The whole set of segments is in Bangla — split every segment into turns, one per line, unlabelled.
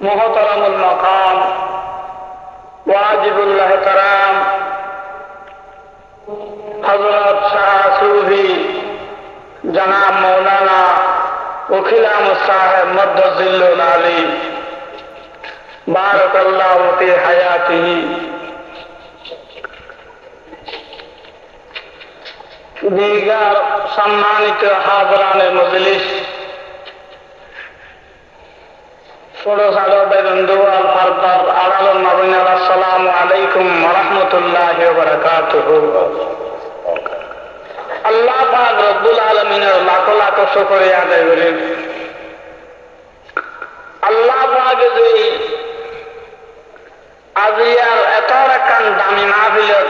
মুহতারামুল মাকাম ওয়াজিবুল্লাহ কারাম হযরত শাহ সুফি জনাব মৌলানা উখিলাম সাহেব মদ্দাজিল্লুল আলী বারাকাল্লাহু ফি হায়াতিহি। দীর্ঘার সম্মানিত হাজরানে মজলিস, ষোড়শ আলোদের দুয়াল ফারদার আলাল নবীন আসসালামু আলাইকুম ওয়া রাহমাতুল্লাহি ওয়া বারাকাতুহু। আল্লাহ পাক রব্বুল আলামিনের লাখ লাখ শুকরিয়া আদায় করি। আল্লাহ পাক যে আজিয়ার এত রাকান দামি মাহফিলত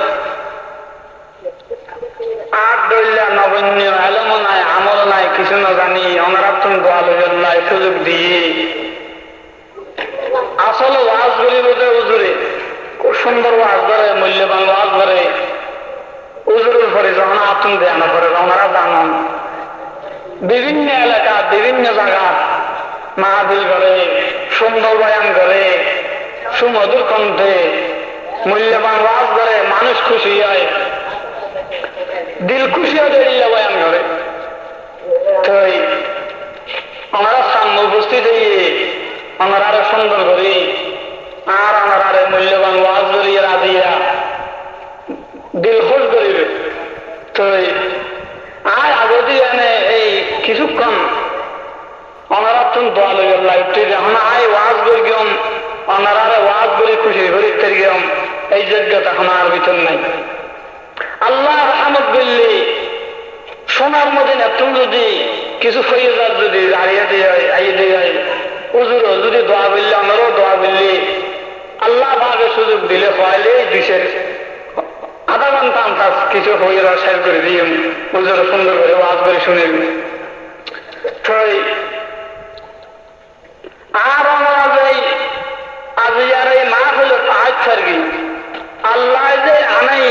আট দইলা নবীন্য এলম নাই আমল নাই কিছু না জানি ওনারা তুমি দোয়া লইল্লাহ সুযোগ দিয়ে আসলে ওয়াজ করি বোধে হুজুরে খুব সুন্দর ওয়াজ করে, মূল্যবান ওয়াজ করে। হুজুরের পরে যখন আপনি ধ্যান করে ওনারা জানান বিভিন্ন এলাকা বিভিন্ন জায়গা মাহফিল করে, সুন্দর বয়ান করে, সুমধুর কণ্ঠে মূল্যবান ওয়াজ করে, মানুষ খুশি হয়, দিল খুশি হয়ে বয়ান করে। তো ওনারা সামনে উপস্থিত হয়ে ওনারা আরো সুন্দর করি আর ওনারা আরে মূল্যবান ওয়াজ করিয়া রাজিয়া দিল খুশ করিবে। তো আর আগে দিয়ে এনে এই কিছুক্ষণ ওনারা তুমি দোয়া লইয়া লাইফটি যখন আয় ওয়াজ করি গিয়ম ওনারা আরে ওয়াজ করি খুশি করি গিয়ম এই যোগ্যতা এখন আর ভিতর নাই। আল্লাহ রহমত করলে সোনার মদিনা তুমি যদি কিছু ফৈজাত যদি দাঁড়িয়ে দিয়ে আইয়ে দিয়ে হুজুরও যদি দোয়া বললে আমারও দোয়া বললে আল্লাহ ভাবে সুযোগ দিলে হইলে দুইশের আধা ঘন্টা আমরা কিছু হয়ে শেষ করে দিয়ে হুজুর সুন্দর করে ওয়াজ করে শুনে। আর আমরা যে আজিয়ার এই মাহফিল আজ থাকি আল্লাহ যে আনাই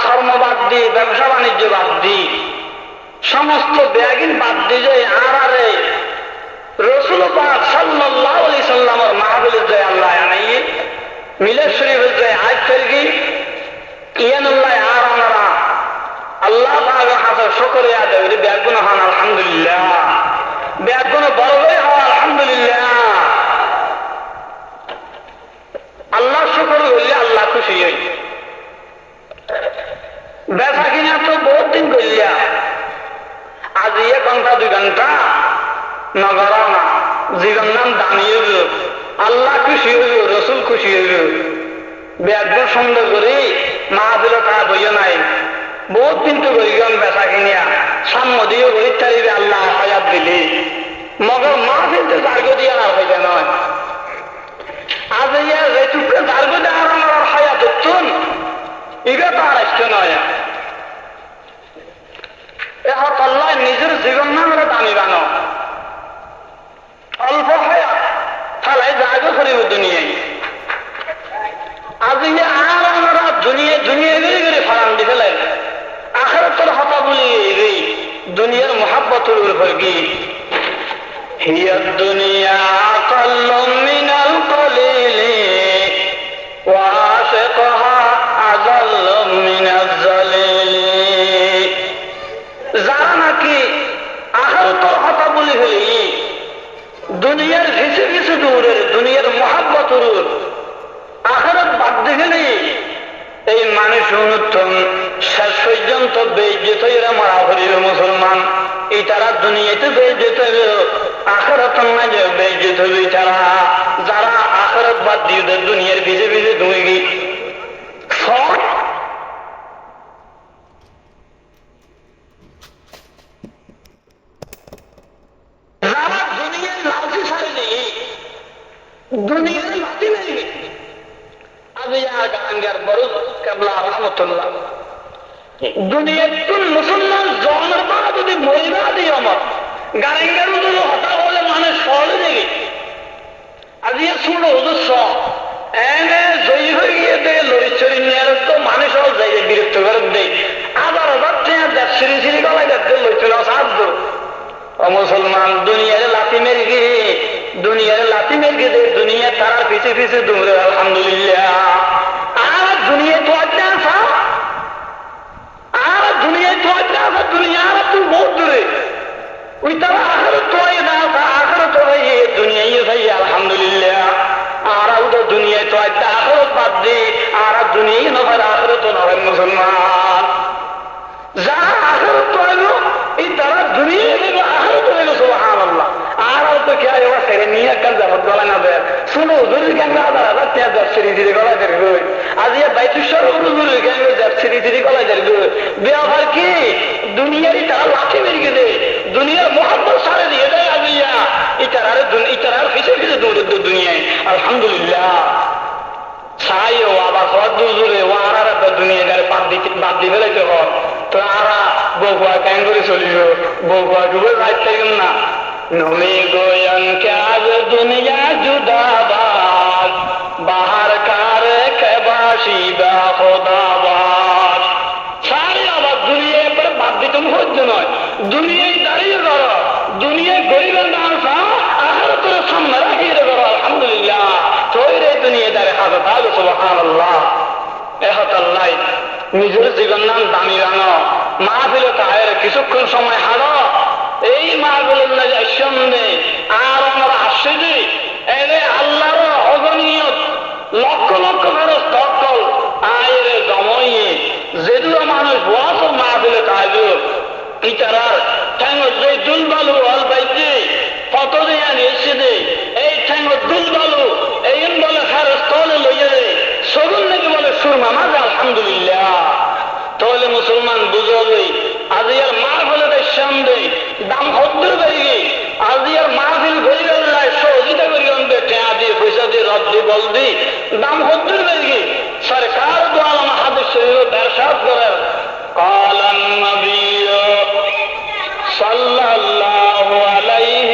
ধর্ম বাদ দি ব্যবসা বাণিজ্য বাদ দি সমস্ত ব্যাগিন বাদ দি যে আর আরে রসুল পাক সাল্লাল্লাহু আলাইহি সাল্লামের মাহফিলে যে আল্লাহ আনাই মিলাদ শরীফের যে আজ থাকি ইয়ানুল্লাহ আর আমরা আল্লাহ পাকের হাতে শুকরিয়া আদায় করি। ব্যাগুন হন আলহামদুলিল্লাহ, ব্যাগুন বড় হয়ে হওয়া আলহামদুলিল্লাহ। আল্লাহ শুকর করলে আল্লাহ খুশি হই। ব্যবসা কিনা তো বহুত দিন করলিয়া আজ 1 ঘন্টা 2 ঘন্টা নগর না জীবন নাম দামিয়ে আল্লাহ খুশি হইব, রসুল খুশি হইব। ব্যাগুন সুন্দর করি মাহফিল টাকা বইও নাই বহুত দিন তো করি গেলাম বেচা কিনিয়া সাম্য দিয়ে গরিব তারিবে আল্লাহ হায়াত দিলি মগর মাহফিল তো জার্গো দিয়ে আর হইতে নয়। আজ যেটুকু জার্গো দিয়ে আর আমার হায়াত উঠুন এটা তো আর আসতে নয়। এখন আল্লাহ নিজের জীবন নামের দামি বানো অল্প হায়াত তাহলে জার্গো করিব দুনিয়ায়। আজ আর আমরা দুনিয়া গড়ে গড়ে ফারাম দি ফেলাই আখিরাতের কথা বলি দুনিয়ার মোহাব্বতের উপর কি হিয়া দুনিয়া আকাল্লু মিনাল কলিলি ওয়া আশিকুহা আযাল্লু মিনাজ জালিলি। যারা নাকি আখিরাতের কথা বলি ফেলি দুনিয়ার কিছু কিছু দূরের দুনিয়ার মোহাব্বতের আখিরাত বাদ দিলে এই মানুষ অনুত্তম শেষ পর্যন্ত বেইজ্জত হইয়া মারা হইল মুসলমান। এই তারা দুনিয়াতে বেইজ্জত হইল আখিরাত মাঝে বেইজ্জত হইবে তারা যারা আখিরাত বাদ দিয়ে দুনিয়ার পিছে পিছে ধুয়ে গিয়ে যারা দুনিয়ার লাঠি ছাড়ে নেই দুনিয়ার লাঠি নেই দুনিয়ার কোন মুসলমান জন্মের পর যদি মহিলা দিই আমার গাড়িঙ্গার যদি হঠাৎ হলে মানুষ সহলে দেখি আজ শুনলো হুজুর এনে জয়ী হয়ে গিয়ে দেয় লরিচরি নিয়ে তো মানুষ যাই বিরক্ত করে দেয় 1000 দেশ সিঁড়ি সিঁড়ি গলায় দেখতে লইছিল সাহায্য ও মুসলমান দুনিয়ার লাঠি মেরে গিয়ে দুনিয়ার লাঠি মেরে দে দুনিয়া তারা পিছে পিছে দুমরে আলহামদুলিল্লাহ। আর দুনিয়া তো একটা আসা, আর দুনিয়া তো একটা আসা, দুনিয়া আর তুই বহুত দূরে ওই তারা আখের তো না আখের তো দুনিয়াই ভাই আলহামদুলিল্লাহ। আর তো দুনিয়ায় তো একটা আখের বাদ দি আর দুনিয়াই নয় আখের তো নয় মুসলমান যা আখের তো এলো এই তারা দুনিয়ায় এলো আখের তো এলো সুবহানাল্লাহ। আর তো কে এবার ছেড়ে নিয়ে একটা জাফর গলা না দেয় শুনো হুজুরের কেন হাজার হাজার টাকা যার সিঁড়ি ধীরে গলায় দেয় গই আজ ইয়ে বাইতুশ্বর হুজুরের কেন যার সিঁড়ি ধীরে গলায় দেয় গই ব্যাপার কি দুনিয়ারই তারা লাঠি মেরে দেয় দুনিয়ার মোহাম্মদ সারে দিয়ে দেয় আজিয়া ইতার পিছিয়ে পিছিয়ে দৌড়ে দুনিয়ায় আলহামদুলিল্লাহ। ছাই ও আবার সব দুজুরে ও আর দুনিয়াদারে বাদ দিয়ে ফেলাইতে হয় তো আরা বউয়া কেন করে চলিব বউয়া ডুবে যাইতে না নমি গোয়ন ক্যাজ দুনিয়া জুদাবাদ বাহার কার কেবাসি বা খোদাবাদ। ছাই আবার দুনিয়া একবারে বাদ দিতে হজ্জ নয় দুনিয়ায় দাঁড়িয়ে করো দুনিয়ায় গরিবের নাম আহার করে সামনে রাখিয়ে করো আলহামদুলিল্লাহ। তৈরে দুনিয়া দাঁড়ে হাতে তাহলে সুবহানাল্লাহ। এহতাল্লাই নিজের জীবন নাম দামি রানো মাহফিল তাহের কিছুক্ষণ সময় হারো এই মাহফিলের সন্ধ্যে আর আমরা আসছে যে এরে আল্লাহর অগণীয় লক্ষ লক্ষ খরচ তকল আয়ের জমইয়ে যেগুলো মানুষ বস মাহফিলে তাহের ইতারার ঠ্যাঙ্গর যে দুলবালু হল বাইতে কত দিয়ে এসে দে এই ঠ্যাঙ্গর দুলবালু এই বলে খারস তলে লইয়ে দে সরুন নাকি বলে সুরমা মাঝে আলহামদুলিল্লাহ। তাহলে মুসলমান বুঝবে আজিয়ার মাহফিলের সামনে দাম হদ্দুর বেরিয়ে আজিয়ার মাহফিল গরিবের লাই সহযোগিতা করি অন্তে টেয়া দিয়ে পয়সা দিয়ে রদ দিয়ে বল দি দাম হদ্দুর বেরিয়ে সরকার তো আলম হাদিস শরীফ ইরশাদ করেন قال النبي صلى الله عليه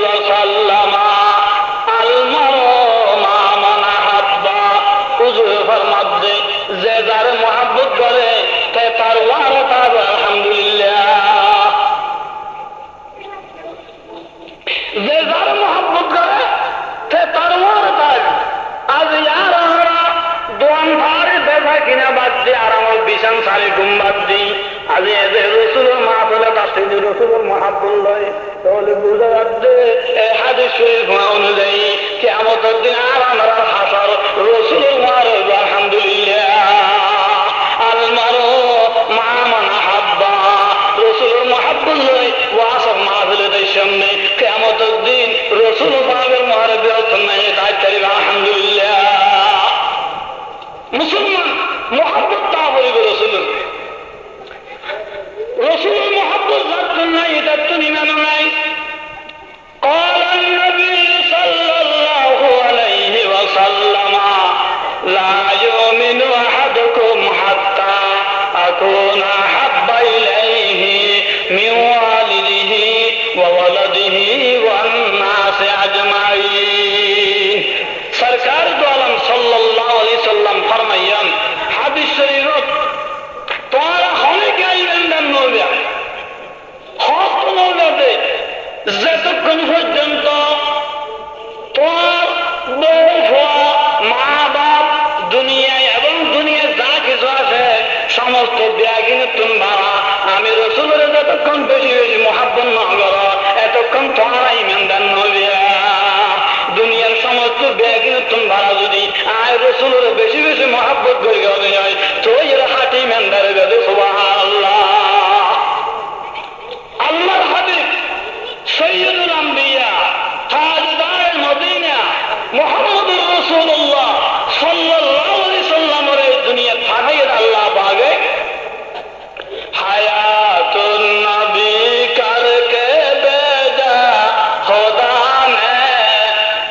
وسلم المرء مع من احب হুজুর ফরমাতে যে যার মহব্বত করে তে তার ওয়ারতা আলহামদুলিল্লাহ। যে যার মহব্বত করে তে তার ওয়ারতা আজ ইয়ার আমরা দোয়ান ভারে বেজা কিনা বাদ দিয়ে আর আমার বিছান সারে ঘুম বাদ দিই আজ এদের রসুলের মাহফিলে বাসে যে রসুলের মহাব্বত লয় তাহলে বুঝা যাচ্ছে এই হাদিস শরীফ অনুযায়ী কিয়ামতের দিন আর আমরা হাসার রসুলের মারব আলহামদুলিল্লাহ। আল মারু মা মান আহাব্বা রসুলের মহাব্বত লয় ওয়াসব মাহফিলের সামনে কিয়ামতের দিন রসুল পাকের মারবে নাই দায়িত্ব আলহামদুলিল্লাহ। মুসলমান মহাব্বত তা বলবে রসুলের রসুলের মহাব্বত যার জন্য এটার তো নিমানো নাই। قال النبي صلى الله عليه وسلم لا يؤمن أحدكم حتى أكون أحب إليه من والده وولده والناس أجمعين। সরকার দো আলম সাল্লাল্লাহু আলাইহি সাল্লাম ফরমাইয়ান হাদিস শরীফ তোমরা অনেকে আইবেন নবী হক নবীতে যতক্ষণ পর্যন্ত তোর বউ মা বাপ দুনিয়ায় এবং দুনিয়ায় যা কিছু আছে সমস্ত ব্যাগিন তোমরা আমি রসুলের যতক্ষণ বেশি বেশি মহাব্বত না করো এতক্ষণ তোমরা ইমানদার নবী। দুনিয়ার সমস্ত ব্যাগিন তোমরা যদি আয় রসুলের বেশি বেশি মহাব্বত করে গেলে যায় তো এরা হাঁটি ইমানদারের বেদে সুবহানাল্লাহ। আল্লাহর হাবিব সৈয়দুল আম্বিয়া তাজদারে মদিনা মুহাম্মদুর রাসূলুল্লাহ সাল্লাল্লাহু আলাইহি সাল্লামের এই দুনিয়া পাঠাইয়া আল্লাহ পাকে হায়াতুন নবী করকে বেজা খোদা নে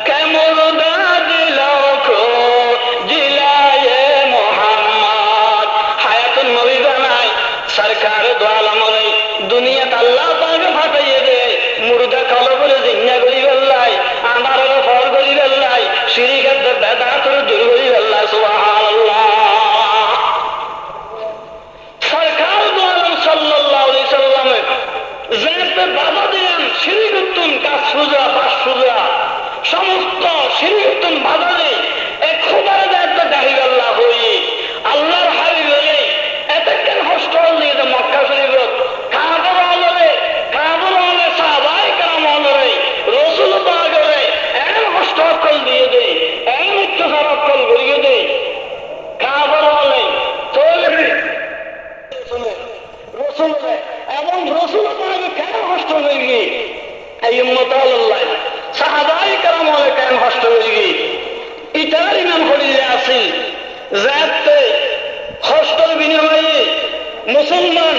কে মুর্দা দিলো কো জিলায়ে মুহাম্মদ। হায়াতুন নবী বানাই সরকার দো আলমের দুনিয়াত আল্লাহ পাকে পাঠাইয়ে দে মুর্দা কল বলে জিন্না করি বেল্লাই আমার ফল করি বেল্লাই পরিমাণ হরিয়ে আছি যাতে হস্তর বিনিময়ে মুসলমান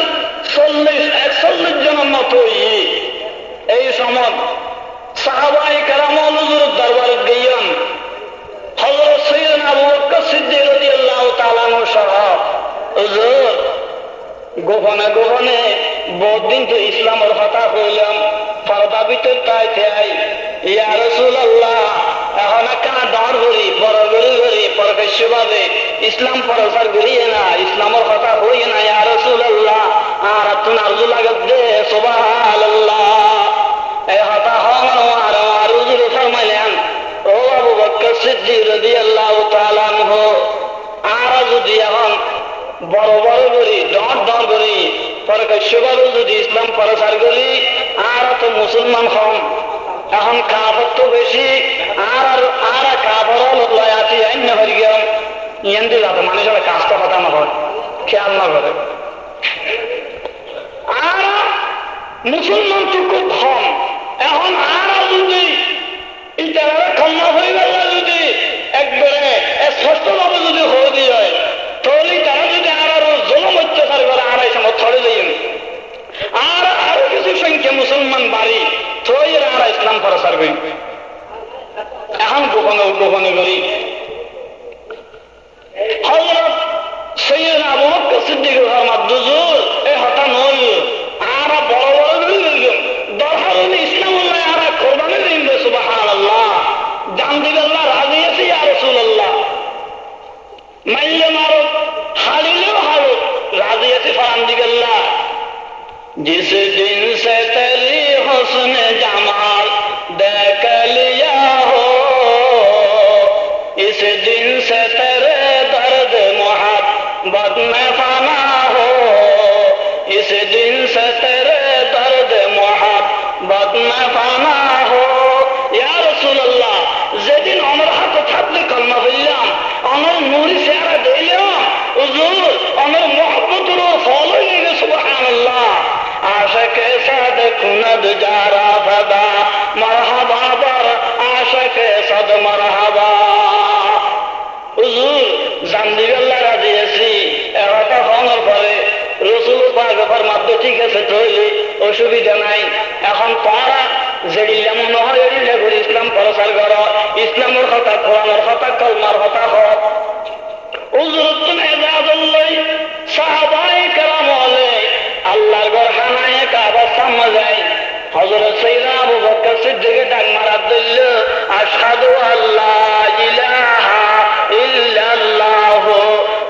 40-41 জনের মতো এই সময় সাহাবায়ে কেরামুল হুজুরের দরবারে গিয়েন হযরত সাইয়েদনা আবু বকর সিদ্দিক রাদিয়াল্লাহু তাআলা আনহু সহ হুজুর গোপনে গোপনে বহুদিন তো ইসলামের কথা কইলাম পর্দা ভিতর তাই থাই ইয়া রাসূলুল্লাহ এখন কানা দর করি বড় করি প্রকাশ্যভাবে ইসলাম প্রচার করিয়ে না ইসলামের কথা হই না ইয়া রাসূলুল্লাহ আর আপনি আরজু লাগত দে সুবহানাল্লাহ এই কথা হওয়ার আর হুজুর ফরমাইলেন ও আবু বকর সিদ্দিক রাদিয়াল্লাহু তাআলা আনহু আর যদি এখন বড় করি দর করি প্রকাশ্যভাবে যদি ইসলাম প্রচার করি আর তো মুসলমান হন এখন কাফর তো বেশি আর কাফর লয় আছি আইন হয়ে গেলাম ইয়ান্দি যাতে মানুষের কাজটা কথা না হয় খেয়াল না করে আর মুসলমান তো খুব কম এখন আর যদি ইটারা ক্ষমা হয়ে গেল যদি একবারে স্পষ্টভাবে যদি হয়ে দিয়ে তাহলে তারা যদি আরো জলম অত্যাচার করে আড়াই সময় ছড়ে যাই আর আরো কিছু সংখ্যা মুসলমান বাড়ি তো এরা আর ইসলাম প্রচার করি এখন গোপনে করি হযরত সাইয়েদনা আবু বকর সিদ্দিক রাদিয়াল্লাহু হুজুর এই হতা নয় আর বড় করি দরকার ইসলামুল্লাহ আর কোরবানি দিন সুবহানাল্লাহ জান দিবে আল্লাহ রাজি আছে ইয়া রাসূলুল্লাহ মাইলে মারো হালিলেও হালো রাজি আছে ফরান দিবে আল্লাহ जिस दिन से तेरी हुस्न जमाल देख लिया हो इस दिन से तेरे दर्द मोहब्बत में फना हो इस दिन से तेरे दर्द मोहब्बत में फना हो या रसूलुल्लाह যেদিন আমার হাতে থাকলে কলমা বললাম আমার নূরি চেহারা দিলাম হুজুর আমার মোহব্বতের ফল হয়ে গেছে সুবহানাল্লাহ आशक सद कुनद जारा फदा मरहबा बर आशक सद मरहबा হুজুর জানদিবেল্লা রাজি আছি একটা হওয়ার পরে রসুল পাক ফরমাতে ঠিক আছে তৈরি অসুবিধা নাই এখন তোমরা যেদিলে মনে হয় এদিলে করে ইসলাম প্রচার করো ইসলামের কথা কোরআনের কথা কলমার কথা হোক হুজুর তুমি এজাজুল্লাহ সাহাবায়ে কেরাম হলে আল্লাহর ঘর হানায় কাবার সামনে যায় হযরত সাইয়েদনা আবু বকর সিদ্দিক ডাক মারা দিল আশহাদু আল্লা ইলাহা ইল্লাল্লাহ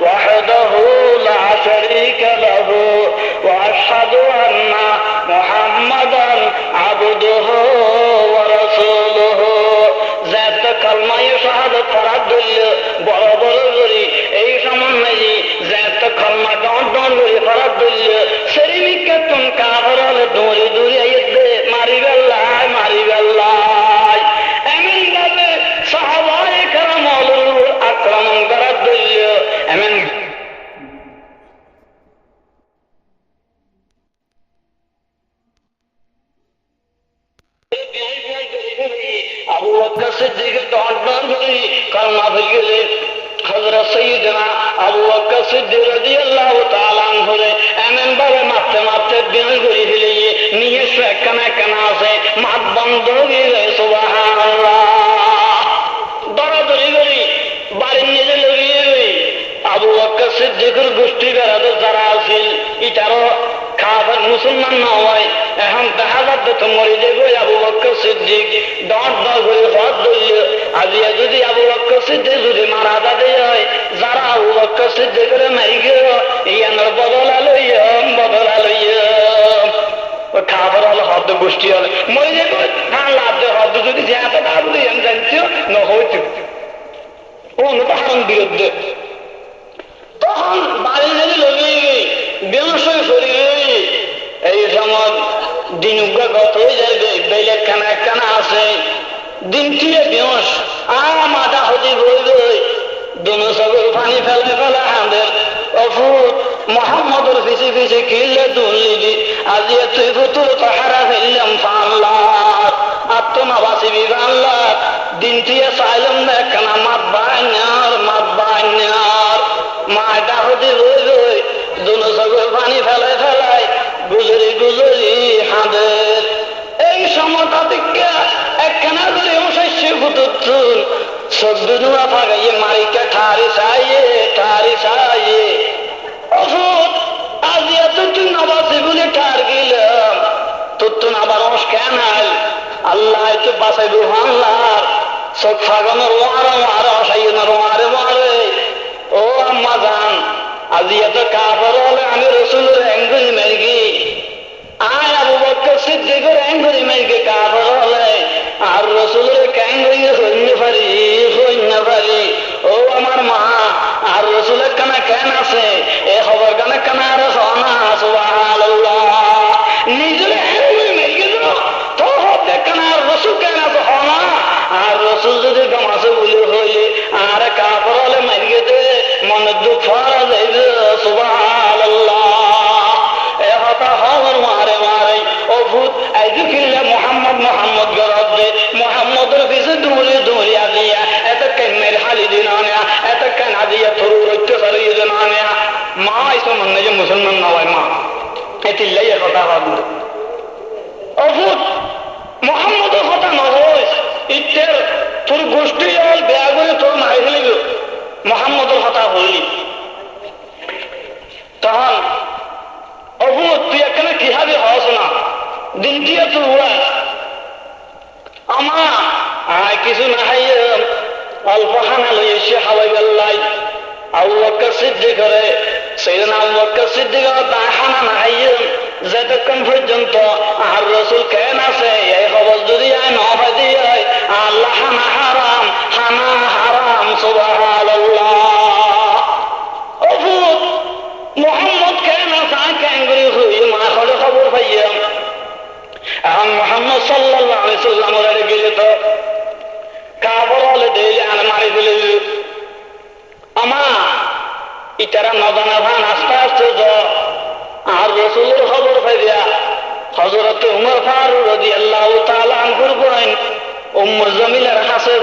ওয়াহদাহু লা শারীকা লাহু ওয়া আশহাদু আন্না মুহাম্মাদান আবদুহু ওয়া রাসূলুহু যাত কালমায়ে শাহাদাত পড়া দিল বড় করে এই সমন্বয়ে যাত কালমা দন করে পড়া দিল শরীরকে তুম কাফর হলে দূরে আইতে মারি বেল্লাই এমন ভাবে সাহাবায়ে কেরামুল আক্রমণ করা দিল এমন আবু বকর সিদ্দিক দর করে কালমা পড়ে গেলে হযরত সাইয়েদনা আবু বকর সিদ্দিক রাদিয়াল্লাহু তাআলা আনহু এমন ভাবে মারতে বিন করে দিলে নিয়ে কানা আছে মাত বন্ধ হয়ে যায় সুবহানাল্লাহ দরাদরি করি বাড়ির নিজে লড়িয়ে আবু বকর সিদ্দিকের গোষ্ঠী বেড়াতে যারা আছিল ইটারও কাফের মুসলমান না হয় এখন দেখা যাচ্ছে তো মরে যাবে আবু বকর সিদ্দিক দর করে হদ ধরল আজিয়া যদি আবু বকর সিদ্দিক যদি মারা যাবে হয় যারা আবু বকর সিদ্দিকের নাই গেল ইয়ানোর বদলা লইয়া খাবার হলে হদ্দ গোষ্ঠী হলে মরে যাবে হ্যাঁ লাভ হদ্দ যদি যে এত দাম দিয়ে জানছো না হইতো অনুদাহরণ বিরুদ্ধে তখন বাড়ি যদি লড়িয়ে গেই বেমশয় শরীরে এই সময় দিন গত হয়ে যাবে বেলে একখানা আছে দিন কিনে বেমস মাথা হতে বই দুনো সগর পানি ফেলে আমাদের অফুট মোহাম্মদের পিছে কিনলে দুর্নীতি আজ তুই ফুতুর তাহারা ফেললাম পাল্লার আত্মনা বাঁচিবি বাংলার দিন দিয়ে চাইলাম না একখানা মাত বাঙা সদ্দুয়া ফাগাইয়ে মারিকা ঠারি চাইয়ে অসুদ আজ এত তুই নবাসি বলে ঠার গেলাম তোর তো আবার অস কেন আল্লাহ তো বাসাই রুহান্লার চোখ ফাগানোর ওয়ারে অসাইনার ওয়ারে ও আম্মা জান আজ এত কাপড় হলে আমি রসুলের অ্যাঙ্গুলি মেরগি আয় আবু বকর সিদ্দিকের অ্যাঙ্গুলি মেরগে কাপড় হলে আর রসুলের ক্যাঙ্গুলি হইতে পারি ও আমার মা আর রসুলের কানা কেন আছে এ খবর কানা কানা আর সোনা সুবহানাল্লাহ নিজের অ্যাঙ্গুলি মেরগে তো হবে কানা আর রসুল কেন আছে হনা আর রসুল যদি গামাছে বলে হইলে আর কাপড় হলে মেরগে দে মনে দুঃখ ফারা যাইবে সুবহানাল্লাহ এ হতা হওয়ার মারে ও ভূত আইজু কিনলে মোহাম্মদ গরব দে মোহাম্মদের পিছু দৌড়ি আজিয়া এত কেন্মের হালি দিন আনিয়া এত কেন আজিয়া থরু অত্যাচার দিন আনিয়া মা ইসো মনে যে মুসলমান না হয় মা এটিল্লাই কথা ভাবল ও ভূত মোহাম্মদের কথা নহয় ইত্যের তোর গোষ্ঠী হল বেয়া করে তোর মারি ফেলিব মোহাম্মদের কথা হইলি তখন অভূত তুই এখানে কিভাবে হস না দিন দিয়ে তুই আমা আয় কিছু না হাইয়ে অল্প হানা লই এসে হাওয়াই বেল্লাই আবু বকর সিদ্দিক করে সেদিন আবু বকর সিদ্দিক তাই হানা না হাইয়ে যতক্ষণ পর্যন্ত আর রসুল কেন আছে এই খবর যদি আয় নভাই দিয়ে আল্লাহ হানা হারাম সুবহানাল্লাহ অভূত মোহাম্মদ কেন আছে ক্যাঙ্গুরি হই মা খবর পাইয়াম এখন মোহাম্মদ সাল্লাল্লাহু আলাইহি সাল্লামের গেলে তো কাপড় হলে দিলে আর মারি ফেলে আমা ইতারা নজানা ভান আস্তে আস্তে আর রসুলের খবর পাইয়া হযরত উমর ফারুক রাদিয়াল্লাহু তাআলা আনহুর বোন উম্মু জামিলার হাসে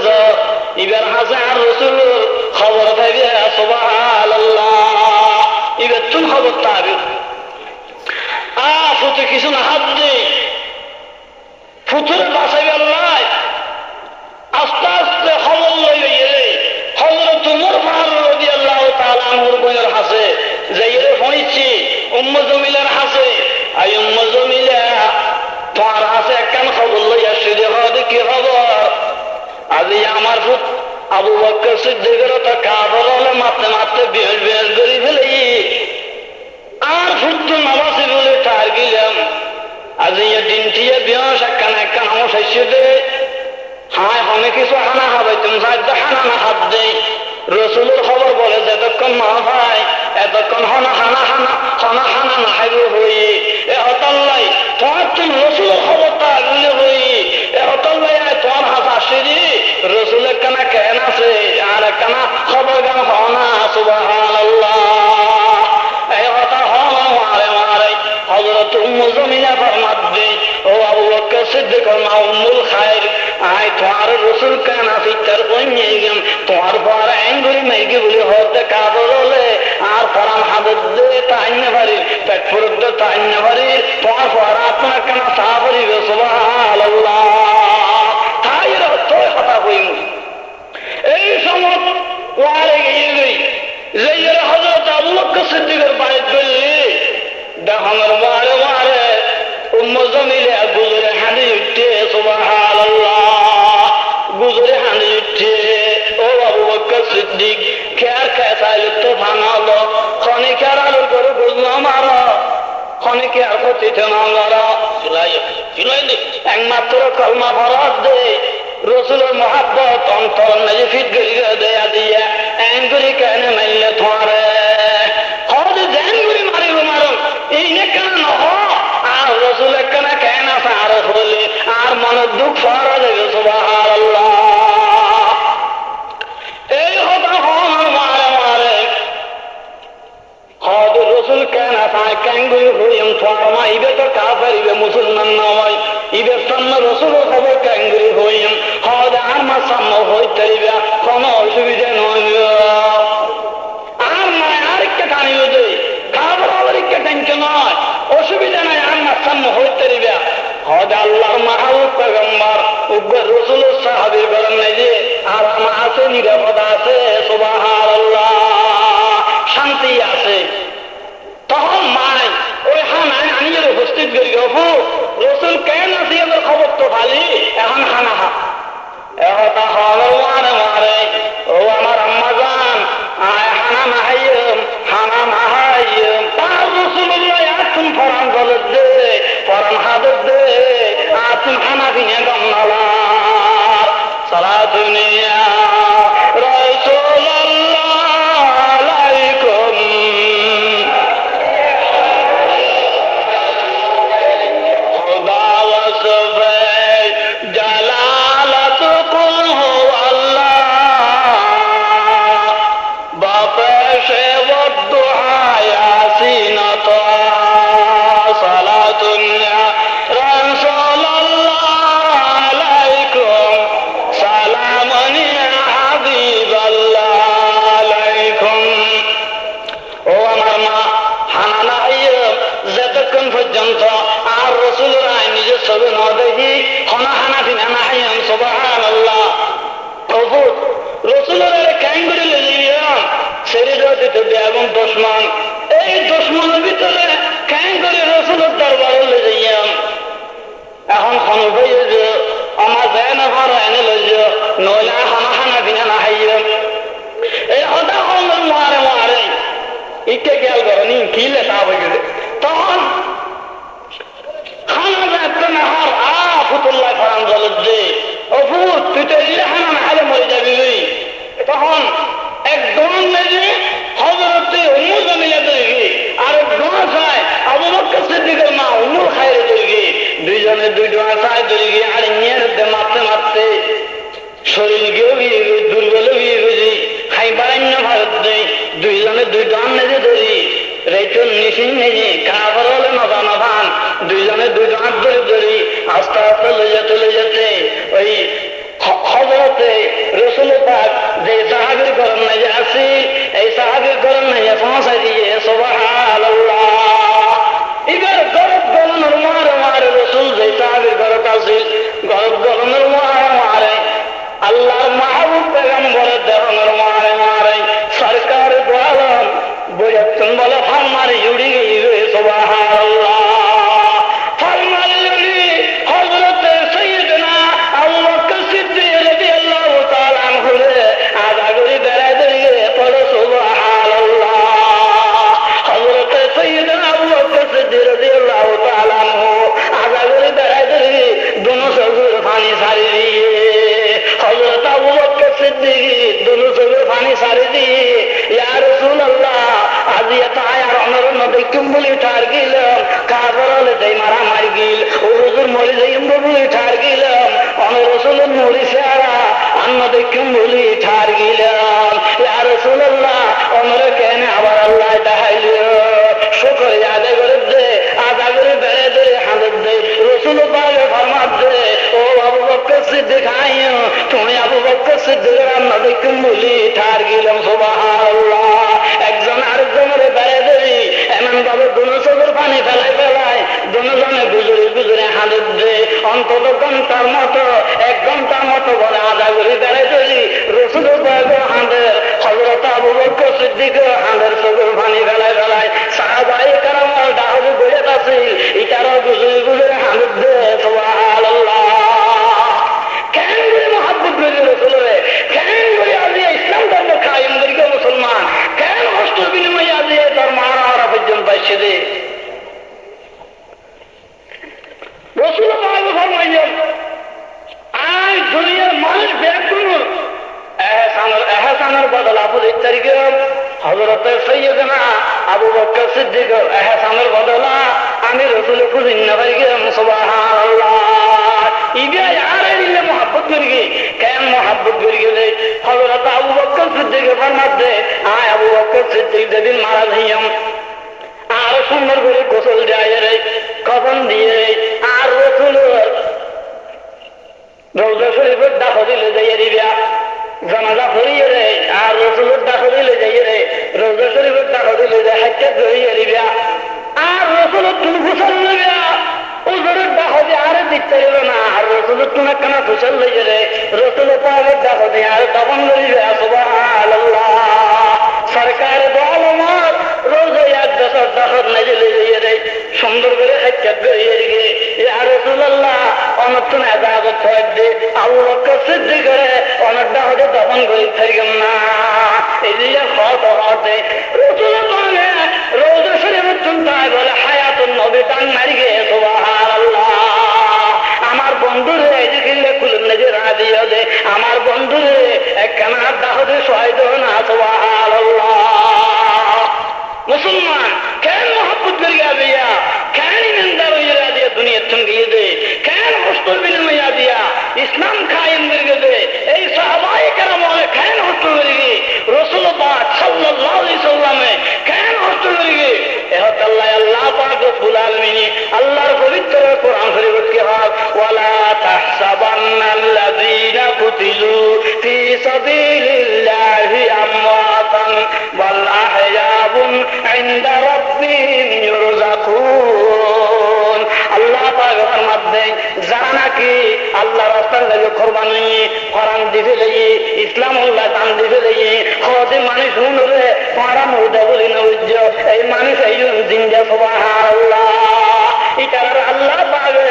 ইবার হাসে আর রসুলের খবর পাইয়া সুবহানাল্লাহ ইবার তুন খবর তাবে ফুটে কিছু না হাত দেই ফুতুরে বাসাই আল্লাহ আস্তে আস্তে খবর লইয়ে হযরত উমর ফারুক রাদিয়াল্লাহু তাআলা আনহুর বোনের হাসে যাইরে হইছি উম্মু জামিলার হাসে আই উম্মু জামিলা তোমার হাসে একখান খবর লইয়া শুধু হদ কি খবর আজি আমার ফুট আবু বকর সিদ্দিকের তো কাপড় হলে মারতে বেশ করে ফেলি আর ফুট নবাসি বলে ঠার গেলাম আজ দিন দিয়ে বিয়াস একখান আমার শস্য দে হায় অনেক কিছু হানা হবে তুমি হানা না হাত দেয় রসুলের খবর বলে যতক্ষণ না ভাই এতক্ষণ হানা না হাইব হই এ হতাল্লাই তোমার তুমি রসুলের খবরটা আগলে হই এ হতাল্লাই তোমার হাত আসি রসুলের কানা কেন আছে আর কানা খবর গান হনা সুবহানাল্লাহ এই হতা মারে হযরত উম্মু জামিলা ফরমাত দে ও আবু বকর সিদ্দিক মা উম্মুল খায়র আয় তোমার রসুল কেন আছে তার বইয়ে গেম তোমার পর অ্যাঙ্গুলি মেরগি বলে হতে কাপড় হলে আর পরাম হাদত দে তাইনে পারি পেট ফুরুক দে তাইনে পারি তোমার পর আপনার কেন সাহাবরি সুবহানাল্লাহ তাই তো কথা কইম এই সময় ওয়ারে গিয়ে যে হযরত আবু বকর সিদ্দিকের বাইত বললি দেখানোর মারে উম্মু জামিলা গুজরে হাঁদি উঠে সুবহানাল্লাহ গুজরে হাঁদি উঠে ও আবু বকর সিদ্দিক খেয়ার খেসাইল তো ভাঙালো খনিকার আলোর করে বুঝলো মারা খনিকে আর ক্ষতিতে না মারা একমাত্র কলমা ভরাত দে রসুলের মহাব্বত অন্তর নাজি ফিট গড়িয়ে দেয়া দিয়া অ্যাঙ্গুরি কেন মাইলে তোমারে হদ জ্যাঙ্গুরি মারিব মারো এই নে কেন নহ আর রসুলের কেন কেন আছে আর হলে আর মনের দুঃখ ফারা দেবে সুবহানাল্লাহ এই হতা মারে হদ রসুল কেন আছে ক্যাঙ্গুরি হইম তোমার ইবে তো কাফের ইবে মুসলমান নয় ইবে সামনে রসুলের খবর ক্যাঙ্গুরি হইম হদ আর মা সামনে হইতে কোনো অসুবিধা নয় আর নয় আরেকটা টানিব দে খাবার আরেকটা টেনশন নয় অসুবিধা নাই আর মা সামনে হইতে হদ আল্লাহর মাহবুব পয়গম্বর উগ্র রসুলের সাহাবীর বলেন নাই যে আর আমার আসেনি সুবহানাল্লাহ, শান্তি আছে। তখন মাই ওই হানায় আনিয়ে উপস্থিত করি গপু রসুল কেন আছে এবার খবর তো খালি এখন খানা খা এহতা হলো মারে মারে ও আমার আম্মা জান আয় হানা নাহাইম হানা নাহাইম তার রসুল্লাহ আতুম ফরান বলে দে ফরান হাদত দে আতুম হানা দিনে গমনালা সালাতুনিয়া আর রসুলের আইন নিজের ছবি ন দেখি হনা হানা দিনা না হাইয়াম সুবহানাল্লাহ কবুত রসুলের ক্যাং করে লেগেছিলাম ছেড়ে দিতে বেগুন দুশমন এই দুশমনের ভিতরে ক্যাং করে রসুলের দরবারে লেগেছিলাম এখন খনু ভাইয়ে যে আমার যায় না ভার এনে লইজ নইলা হনা হানা দিনা না হাইয়াম এই হঠাৎ হলেন মারে মারে ইকে খেয়াল করেনি কি লেখা হয়ে গেছে তখন তখন একদম মেজে হজরতে উমর জামিলা তৈরি আর একদম চায় আবু বকর সিদ্দিকের মা উমর খাইরে তৈরি দুইজনে দুই ডোয়া চায় তৈরি আর নিয়ে মারতে মারতে শরীর গিয়েও গিয়ে দুর্বল গিয়ে গেছি খাই বাড়ান্য ভারত নেই দুইজনে দুই ডান নেজে ধরি রেচন নিশিন নেই কাবার হলে নদা নদান দুইজনে দুই ডান ধরে ধরি আস্তে আস্তে চলে যেতে ওই হজরতে রসুল পাক যে সাহাবীর গরম নেজে আসি এই সাহাবীর গরম নেজে পৌঁছাই দিয়ে সুবহানাল্লাহ এবার গরব গরমের মারে মারে রসুল যে সাহাবীর গরত আসি গরব গরমের মারে মারে আল্লাহর মাহবুব পেগম্বরের দেহনের মারে মারে সরকার দোয়ালম বইয়াচ্ছেন বলে ফাল মারে জুড়ি গিয়ে সুবহানাল্লাহ ফাল মারে জুড়ি হযরতে সাইয়েদনা আবু বকর সিদ্দিক রাদিয়াল্লাহু তাআলা আনহু আদা করে বেড়ায় দিয়ে পড়ো সুবহানাল্লাহ হযরতে সাইয়েদনা আবু বকর সিদ্দিক রাদিয়াল্লাহু তাআলা আনহু আদা করে বেড়ায় দিয়ে দুনো চোখের পানি ছাড়ি দিয়ে হযরত আবু বকর সিদ্দিক দুনো চোখের পানি ছাড়ি দিয়ে ইয়া রাসূলুল্লাহ আজি এত আয়ার অনরণ্য দেখুম বলি ঠার গেলাম কাবার হলে যাই মারা মারি গিল ও হুজুর মরে যাই বলি ঠার গেলাম অনর রসুলের মরি সেরা অন্য দেখুম বলি ঠার গেলাম ইয়া রাসূলুল্লাহ অনরে কেন আবার আল্লাহ দেখাইল শুকর আদায় করে দে আদা করে বেড়ে দে হাঁদত দে রসুল পাকে ফরমাত দে ও আবু বকর সিদ্দিক আইও তুমি আবু বকর সিদ্দিকের অন্য দেখুম বলি ঠার গেলাম সুবহানাল্লাহ একজন আরেকজনের বেড়ে দেরি এমন ভাবে দুনো চোখের পানি ফেলাই ফেলায় দুজনে গুজরে গুজরে হাঁদত দে অন্তত ঘন্টার মতো এক ঘন্টার মতো বলে আদা করে বেড়াই দেরি রসুল হাঁদের হযরত আবু বকর সিদ্দিকের হাঁদের চোখের পানি ফেলাই ফেলায় সাহাবায়ে কেরাম ডাহরে বইয়ে আছে এটারও গুজরে গুজরে হাঁদত দে সুবহানাল্লাহ কেন করে মহাব্বত করে রসুলের কেন করে আজ ইসলাম ধর্ম কায়েম করি মুসলমান কেন অস্ত্র বিনিময়ে আজ তার মারা মারা পর্যন্ত আসছে দে রসুল ফরমাইলেন আজ দুনিয়ার মানুষ ব্যাকুল এহসানের বদল আপদ ইত্যাদি হযরত সাইয়েদনা আবু বকর সিদ্দিক এহসানের বদলা আমি রসুল খুঁজিন না পাই গেলাম সুবহানাল্লাহ ইবে আর এলে মহব্বত করি গে কেন মহব্বত করি গেলে হযরত আবু বকর সিদ্দিক ফরমাত দে আয় আবু বকর সিদ্দিক যেদিন মারা যাইয়াম আর সুন্দর করে গোসল দেয় রে কফন দিয়ে আর রসুল রওজা শরীফের দাফ দিলে যাইয়ে দিবা জানাজা পড়িয়ে রে আর রসুলের দাফ দিলে যাইয়ে রে রওজা শরীফের দাফ দিলে যায় হাইটা ধরিয়ে দিবা আর রসুলের তুমি গোসল নেবা ওজোরের দাফ দিয়ে আরে দিতে গেল না আর রসুলের তুমি কেন গোসল লইয়ে রে রসুলের পাহাড়ের দাফ দিয়ে আর দফন করিবে সুবহানাল্লাহ কুতিলু ফি সাবিলিল্লাহি আমওয়াতান ওয়াল আহয়াবুন ইনদা রাব্বিহিম ইউরযাকুন। আল্লাহ পাক ফরমাতে যারা নাকি আল্লাহ রাস্তার লাগি কুরবানি ফরান দিবে লাগি ইসলাম আল্লাহ দান দিবে লাগি হদে মানুষ হুনরে পারা মুদা বলি নউজ্জ এই মানুষ এই জিন্দা সুবহানাল্লাহ। ইতার আল্লাহ পাবে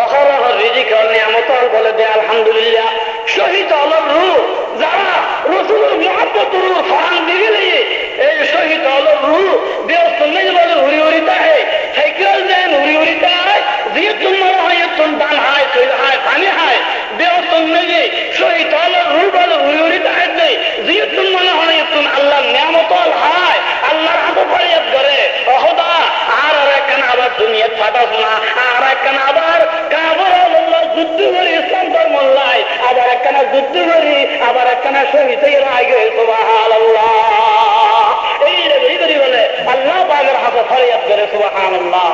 অহরহ রিজিক আর নিয়ামত বলে দে আলহামদুলিল্লাহ। শহীদ আলর রূহ যারা রাসূলের মুহাব্বতের রূহ ফরান দিবে লাগি এই শহীদ আলর রূহ ব্যস্ত নেই বলে উড়ি উড়ি তাহে সাইকেল দেন উড়ি উড়ি তাহে দিয়ে তোমার হয় তুম দান হয় তৈরি হয় পানি হয় ব্যস্ত নেই শহীদ আলর রূহ বলে উড়ি উড়ি তাহে দেই দিয়ে তোমার হয় তুম আল্লাহ নিয়ামত হয় আল্লাহর হাতে ফরিয়াদ করে খোদা আর একখান আবার দুনিয়া ফাটাস না আর একখান আবার কাবর আল্লাহ যুদ্ধ করে ইসলাম ধর্ম লাই আবার একখানা যুদ্ধ করি আবার একখানা শহীদ আগে সুবহানাল্লাহ। এই বলে আল্লাহ পাকের হাতে ফরিয়াদ করে সুবহানাল্লাহ।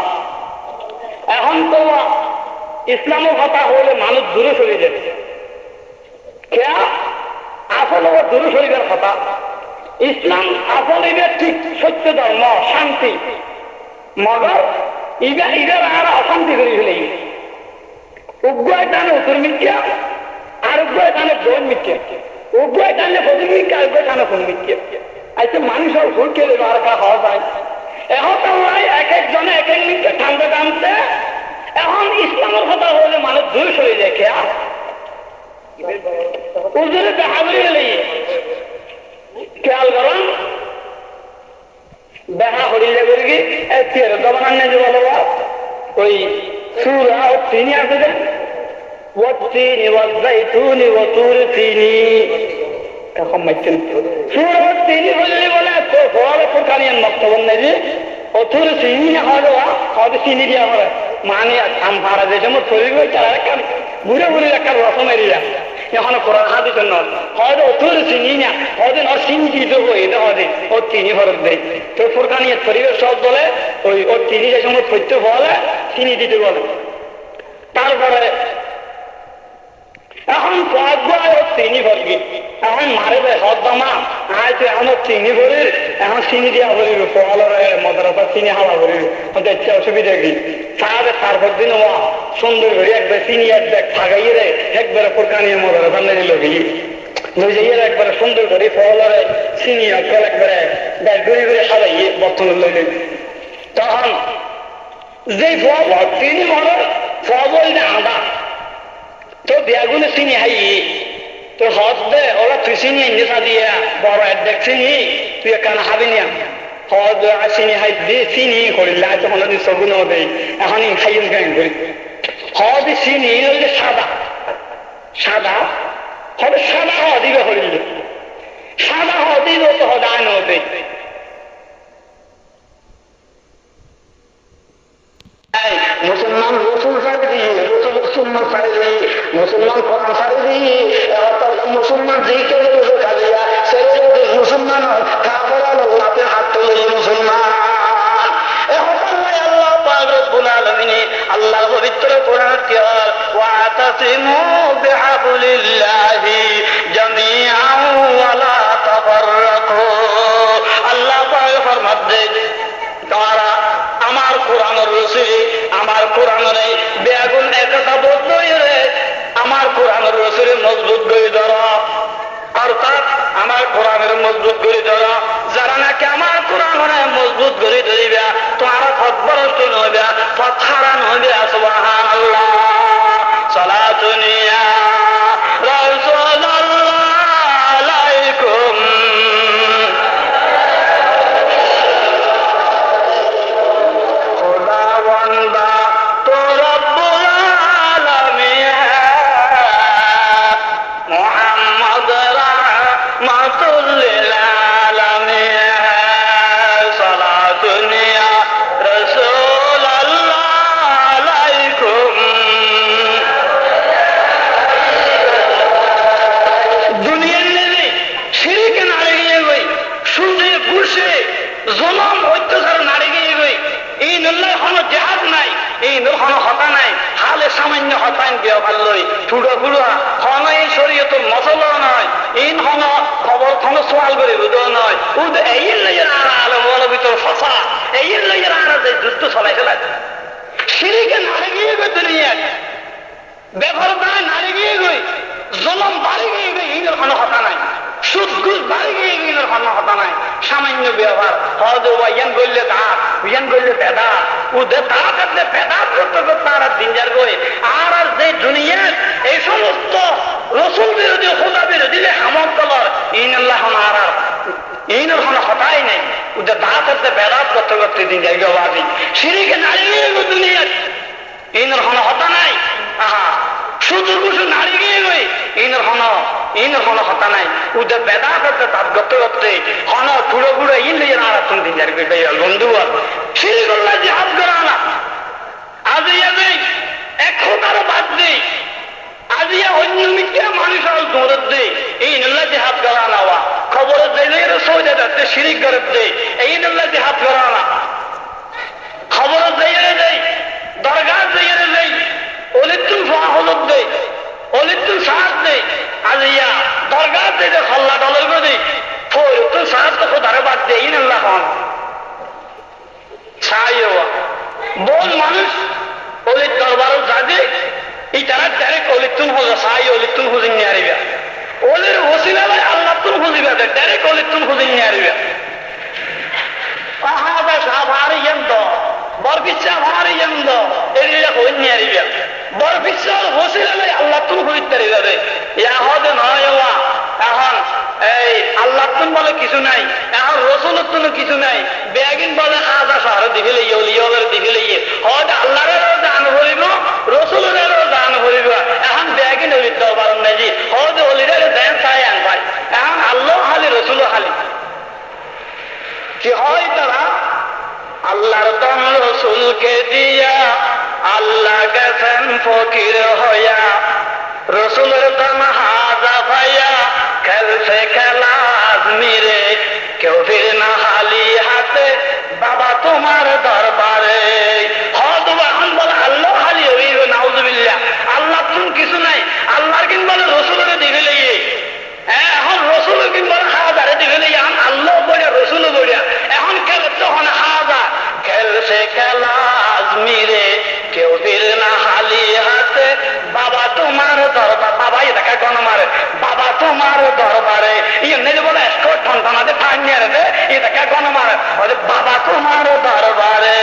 এখন তো ইসলামের কথা হলে মানুষ দূরে সরে যাচ্ছে কে আসলে দূরে শরীরের কথা। ইসলাম আসলে ঠিক সত্য ধর্ম শান্তি মগর ইবার আর অশান্তি করে ফেলে উগ্রয় টানে উত্তর মিথ্যা আর উগ্রয় টানে দৌড় মিথ্যা উগ্রয় টানলে প্রতি মিথ্যা উগ্রয় টানে কোন মিথ্যা। আচ্ছা মানুষের ভুল খেলে আর কা হওয়া যায় এখন এক একজনে এক এক মিথ্যা ঠান্ডা টানতে। এখন ইসলামের কথা হলে মানুষ দূর সরে যায় খেয়া উজুরে দেখা গেলে খেয়াল করেন দেখা করিলে করি কি দবান যে বলো ওই সুরা তিনি আছে যে والتين والزيتون وطور سينين এখন মাইছেন সুরা তিনি বলে বলে তো ফল ফুকানিয়ান মক্তবন নেজি অতুর সিনি না হলো হয়তো চিনি দিয়া হয় মানে আম ভাড়া যে সময় শরীর হয়েছে আর একটা বুড়ে বুড়ে একটা রসম এরিয়া এখন কোরআন হাদিস নয় হয়তো অতুর চিনি না হয়তো না চিনি দিতে হয় এটা হবে ও চিনি ফরক দেয় তো ফুরকানিয়াত পরিবেশ সব বলে ওই ওর চিনি যে সময় সত্য বলে চিনি দিতে বলে। তারপরে এখন চিনি ভরবি এখন মারে হদ্দামা আয় এখন চিনি ভরির এখন চিনি দিয়া ভরির ফলের মদরসা চিনি হাওয়া ভরির দেখতে অসুবিধা কি সাহায্য তারপর দিন সুন্দর করে একবার চিনি এক দেখ থাকাই রে একবারে ফুরকানিয়ে মদরসা নিয়ে লগি লইয়ে একবারে সুন্দর করে ফলের চিনি অকল একবারে ব্যাগ ঘুরে ঘুরে সাজাইয়ে বর্তমান লইলেন। তখন যে ফল চিনি মরে ফল না আদা তো বেগুনে চিনি হাই তো হজ দে ওরা তুই চিনি নিশা দিয়ে বড় এক চিনি তুই কান হাবি নিয়া হজ চিনি হাই দিয়ে চিনি করিলে তখন সগুন দেয় এখন খাইন গাইন করি হজ চিনি হইলে সাদা সাদা হবে সাদা হদিবে করিলে সাদা হদিবে তো হদায় নদে মুসলমান রসুল ছাড়ি রসুল সুন্নাত ছাড়ি মুসলমান কোরআন ছাড়ি মুসলমান যেইকে খালিয়া ছেড়ে মুসলমান কাফের আল্লাহতে হাত তুলে মুসলমান এখন আল্লাহ পাক রব্বুল আলামিন আল্লাহর পবিত্র কোরআন কিয়ার ওয়াতাসিমু বিহাবলিল্লাহি জামিআন ওয়া লা তাফাররাকু। আল্লাহ পাক ফরমাতে তারা আমার কোরআনের রসুলি আমার কোরআনের বেগুন একতা বদ্ধ হয়ে আমার কোরআনের রসুলি মজবুত করে ধরা অর্থাৎ আমার কোরআনের মজবুত করে ধরা যারা নাকি আমার কোরআনের মজবুত করে ধরিবা তোমার ফতবরষ্ট নইবা পথ হারান হইবে সুবহানাল্লাহ। সালাতুন ইয়া রাসূলুল্লাহ আলাইকুম সামান্য হতাইন বিয়া ভাল্লই ঠুড়ো ফুড়া হন এই শরীয়তুল মশলা নয় ইন হন খবর হন সোয়াল করে বুঝো নয় উদ এই লইয়ের আর আলো বল ভিতর ফসা এই লইয়ের আর যে যুদ্ধ চলাই ফেলা শিরিকে নাড়ে গিয়ে গই দুনিয়া বেফরদায় নাড়ে গিয়ে গই জলম বাড়ি গিয়ে গই ইনের কোনো হতা নাই সুদ ঘুষ বাড়ি গিয়ে ইনের কোনো হতা নাই সামান্য ব্যবহার হজ ইয়ান বললে দাঁত ইয়ান বললে বেদাত উদে দাঁত আপনি বেদাত করতে করতে আর দিন যার গই আর যে দুনিয়ার এই সমস্ত রসুল বিরোধী খোদা বিরোধী যে হামদ কলর ইন আল্লাহ আর ইনের কোনো হতাই নেই উদে দাঁত আপনি বেদাত করতে করতে দিন যাই গবাদি শিরিকে নাড়ে গিয়ে গই দুনিয়ার ইনের কোনো হতা নাই আহা সুদূর বসে নাড়ি গিয়ে গই ইনের কোনো হতা নাই উদে বেদা করতে তাপ করতে করতে হন টুড়ো গুড়ো ইন লিয়ে আর তুমি দিন যার বন্ধু সিঁড়ি করলে যে হাত করা না আজিয়া নেই এক খোদারও বাদ নেই আজিয়া অন্য মিথ্যা মানুষ দৌড়ত দেই এই নল্লা যে হাত করা নেওয়া খবরের জেলের সৌদে যাচ্ছে সিঁড়ি করে দেয় এই নল্লা যে হাত করা না খবরের জেলে দেয় দরগাহ জেলে দেয় অলিতুল ফাহলত দেয় অলিতুল সাহায্য দেয় আজিয়া দরগাহ থেকে হল্লা ডলার করে দেয় ফরিতুল সাহায্য তো খোদারে বাদ দেয় এই নল্লা হন বোন মানুষ অলির দরবারও যাবে এই তারা ডাইরেক্ট অলিতুল হুজা সাই অলিতুল হুজিন নিয়ে আরিবা ওলির ওসিলায় আল্লাহ তুল হুজিবা ডাইরেক্ট অলিতুল হুজিন নিয়ে আরিবা আহাদা সাহারি যন্দ বরপিচ্ছা ভারি যন্দ এরিয়া হইন নিয়ে আরিবা বরপিচ্ছা ওসিলায় আল্লাহ তুল হুজিত তারিবা রে ইয়া হদে নয় এখন এই আল্লাহ তুন বলে কিছু নাই এখন রসুলের তুন কিছু নাই বেগিন বলে খাজা শহরে দিকে লইয়ে অলিয়লের দিকে লইয়ে হয়তো আল্লাহরেরও দান ভরিব রসুলেরও দান ভরিব এখন বেগিন অলির দরবার নাজি হয়তো অলিরের দেন চাই আন ভাই এখন আল্লাহ খালি রসুলও খালি কি হয় তারা আল্লাহর দান রসুলকে দিয়া আল্লাহ গেছেন ফকির হইয়া রসুলের দান হাজা ভাইয়া খেলছে খেলা আজমিরে কেউ ফির না হালি হাতে বাবা তোমার দরবারে হন বলে আল্লাহ খালি হইব নাউজুবিল্লাহ আল্লাহ তুমি কিছু নাই আল্লাহর কিন বলে রসুলের দিকে লইয়ে এখন রসুলের কিন বলে হাজারে দিকে লইয়ে এখন আল্লাহ বলিয়া রসুলও বলিয়া এখন খেলছে হন হাজা খেলছে খেলা আজমিরে কেউ ফির না হালি হাতে বাবা তোমার দরবার বাবা দেখা গণ মারে বাবা তোমার দরবারে এমনি বলে এসকো ঠনঠনাতে ঠান নিয়ে রেখে এ দেখা গণ মারে বাবা তোমার দরবারে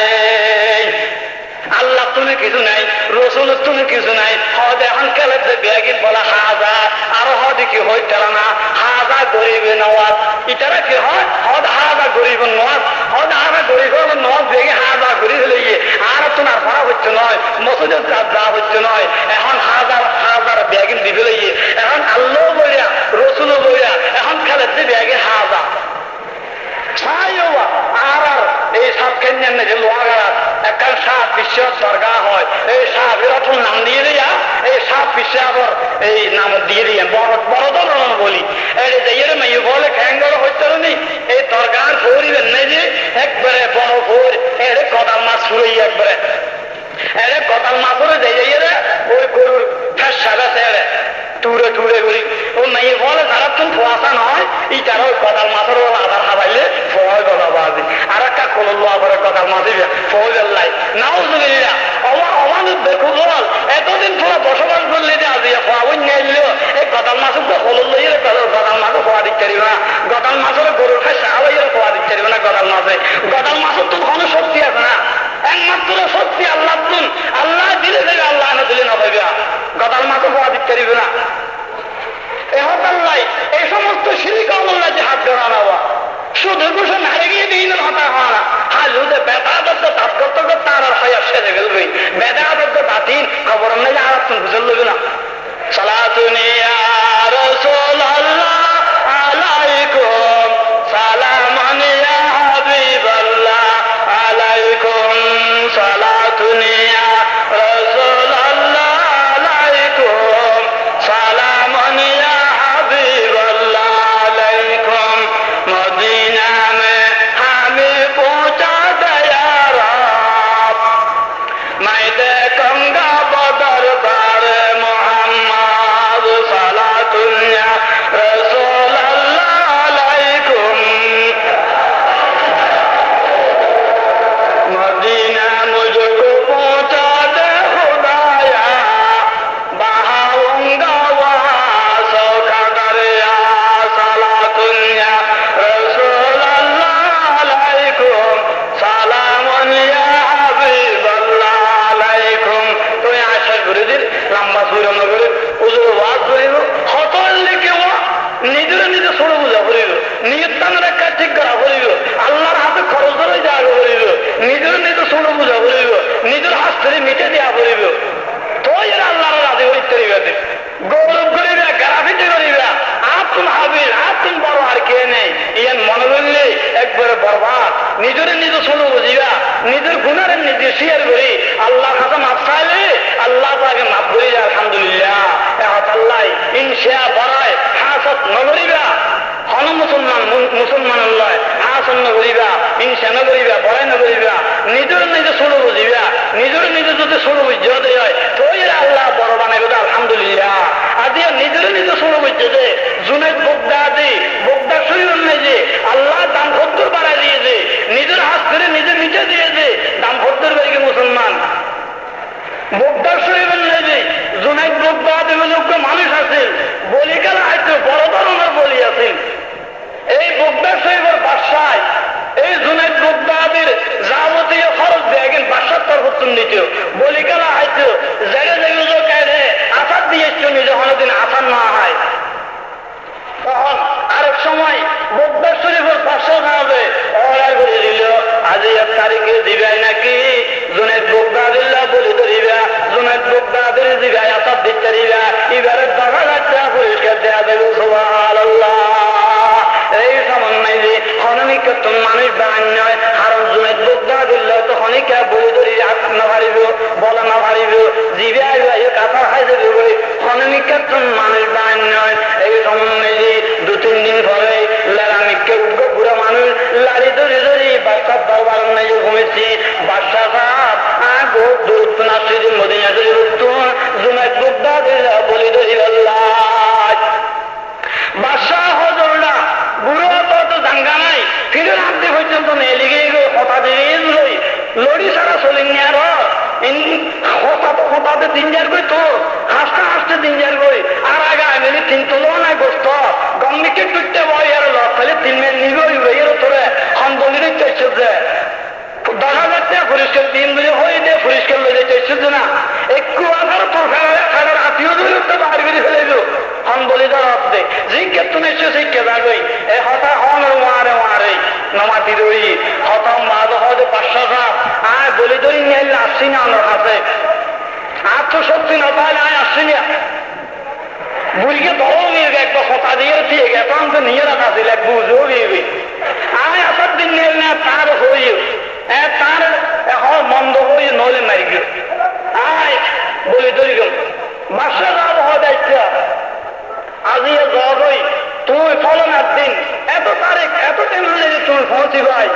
আল্লাহ তুমি কিছু নাই রসুল তুমি কিছু নাই হদ এখন খেলেছে বেগিন বলে হাজা আরো হদ কি হই তেরা না হাজা গরিবে নওয়াজ ইটারা কি হয় হদ হাজা গরিব নওয়াজ হদ হাজা গরিব নওয়াজ বেগে হাজা গরিব লইয়ে আর তোমার ভরা হচ্ছে নয় মসজিদের কাজ যা হচ্ছে নয় এখন হাজার হাজার বেগিন দিবে লইয়ে এখন আল্লাহ বলিয়া রসুলও বলিয়া এখন খেলেছে বেগে হাজা আর এই সাপ কেন্দ্রের যে লোহাগাড়াত একটা সাপ বিশ্ব দরগা হয় এই সাপ এরকম নাম দিয়ে দিয়া এই সাপ বিশ্বে আবার এই নাম দিয়ে দিয়ে বড় বড় ধরনের বলি এর মেয়ে বলে খ্যাঙ্গর হইতে নি এই দরগার ফরিবেন নেই যে একবারে বড় ফোর এর কদাল মাছ ফুরই একবারে এর কদাল মাছ ফুরে যাই ওই গরুর ফেস সাদা সেরে টুরে টুরে করি ও মেয়ে বলে যারা তুমি ফোয়াশা নয় এই তারা ওই কদাল মাছের আধার হাবাইলে ফয় গলা বাজি আর একটা কলল আবার কদাল মাছি ফয় গেল্লাই নাও জুবিল্লা অমানুষ দেখো বল এতদিন তোরা বসবাস করলে যে আজ ফোয়াবই নিয়ে এই কদাল মাছের কলল লইয়ে গদাল মাছও ফোয়া দিতে পারিব না গদাল মাছের গরুর খাই সাহাবাইয়ের ফোয়া দিতে পারিব না গদাল মাছের তো কোনো শক্তি আছে না একমাত্র শক্তি আল্লাহ তুন আল্লাহ দিলে দেবে আল্লাহ না দিলে না পাইবে গদাল মাছও ফোয়া দিতে পারিবে না এই সমস্ত শিরিক আল্লাহ যে হাত ধরা নেওয়া শুধু বসে নাড়ে গিয়ে দিন হতা হওয়া না হাজুদে বেদাদত্ত তাপ করতে করতে আর হইয়া সেরে ফেলবে বেদাদত্ত বাতিল খবর নেই আর তুমি বুঝে লবে না সালাতুনি ইয়া রাসূলুল্লাহ আলাইকুম সালামান ইয়া হাবিবাল্লাহ আলাইকুম সালাতুনি ইয়া রাসূলুল্লাহ আলাইকুম সালামান ইয়া হাবিবাল্লাহ আলাইকুম মদিনা মে হামে পৌঁছা দয়া রব मैं देखूंगा बदर নিয়তানের একটা ঠিক করা করিব, আল্লাহর হাতে খরচ ধরে যাওয়া করিব, নিজের নিজে ছোট বোঝা করিব, নিজের হাত ধরে মিটে দেওয়া করিব, তো এর আল্লাহর রাজি হইতে দিবে, গৌরব করিবা, গ্রাফিতি করিবা, আপন হাবিল আপন বড় আর কে নেই, ইয়ান মনে করলে একবারে বরবাদ। নিজের নিজে ছোট বুঝিবা, নিজের গুণারে নিজে শেয়ার করি, আল্লাহর কাছে মাপ চাইলে আল্লাহ তাকে মাপ করি। আলহামদুলিল্লাহ, আল্লাহ ইনশা বড়ায় হাসত নগরিবা, হন মুসলমান মুসলমান আল্লাহ হাসন নগরিবা, ইনশা নগরিবা, বড়াই নগরিবা, নিজের নিজে ছোট বুঝিবা, নিজের নিজে যদি ছোট বুঝতে হয় তো এর আল্লাহ বড় বানাই কথা। আলহামদুলিল্লাহ, আজ নিজের নিজে ছোট বুঝছে যে জুনেদ বগদাদি বগদা শরীর নেই যে আল্লাহ দাম ভদ্র বাড়াই দিয়েছে, নিজের হাত ধরে নিজে নিচে দিয়েছে, দাম ভদ্র বেরিয়ে মুসলমান বগদা শরীর নেই যে জুনেদ বগদাদি যোগ্য মানুষ আছে, বলি গেলে হয়তো বড় ধরনের বলি আছে। এই বগদা শরীফের বাসায় এই জুনেদ বগদাদির যাবতীয় খরচ দেখেন বাসার তরফ নিত, বলি গেলা হয়তো জায়গা জায়গা কায়দে আসার দিয়েছ নিজে কোনোদিন আসার না হয়। তখন আরেক সময় বগদা শরীফের বাসা যাবে অর্ডার করে দিল, আজ এক তারিখে দিবাই নাকি জুনেদ বগদাদিল্লা বলি ধরিবা, জুনেদ বগদাদির দিবাই আসার দিতে দিবা, এবারে দেখা যাচ্ছে পরিষ্কার দেওয়া দেবে। সুবহানাল্লাহ, এই সামান্যাই যে হনমিকতন মানুষ বান নয়, হারম জুনেদ বগদাদিল্লা তো হনিকা বলি ধরি না পারিব, বলা না পারিব, জিবে আইবাই কাঁথা খাই দেবে বলে হনমিকতন মানুষ বান নয়। এই সামান্যাই যে দু তিন দিন পরে লারামিকে উগ্র বুড়া মানুষ লাড়ি ধরে ধরে বাচ্চার দরবার নাই ঘুমেছি, বাচ্চা সাপ বহুত দূর নাসির মদিনা ধরে উত্তর জুনেদ বগদাদিল্লা বলি ধরি আল্লাহ বাদশাহ হজররা বুড়ো তো জাঙ্গা নাই, ফিরে রাখতে পর্যন্ত নেই লিগে কথা দিয়ে লড়ি ছাড়া চলিনি আর হঠাৎ দিন যার গই তো হাসতে হাসতে দিন যার গই আর আগে আমি তিন তোলো নাই গোস্ত গম্মিকে টুটতে বই আর লড় ফেলে তিন মেন নিবে এর তোরে হন বলি চাইছে যে দেখা যাচ্ছে পরিষ্কার দিন ধরে হয়ে দিয়ে পরিষ্কার লড়ে চাইছে যে না একটু আধার তোর ফেলার আত্মীয় ধরে উঠতে বাড়ি বেরিয়ে ফেলে দিল হন বলি ধর দে জিজ্ঞেস তুমি এসে শিখে যাবই এ হঠাৎ হন মারে মারে নমাতি রই হতাম মাঝে হয়তো 500 আয় বলি ধরি নিয়ে আসছি না আমার কাছে আত্মশক্তি না তাহলে আয় আসছি না বুড়িকে ধরো নিয়ে একবার কথা দিয়ে ঠিক এখন তো নিয়ে রাখা ছিল এক বুঝেও নিয়ে আয় আসার দিন নিয়ে না তার হই তার এখন মন্দ হই নইলে মারি গেল আয় বলি ধরি গেল বাসা যাব হয় দায়িত্ব আজিয়ে জগই তুই ফলনার দিন এত তারিখ এত দিন হলে যে তুমি পৌঁছি ভাই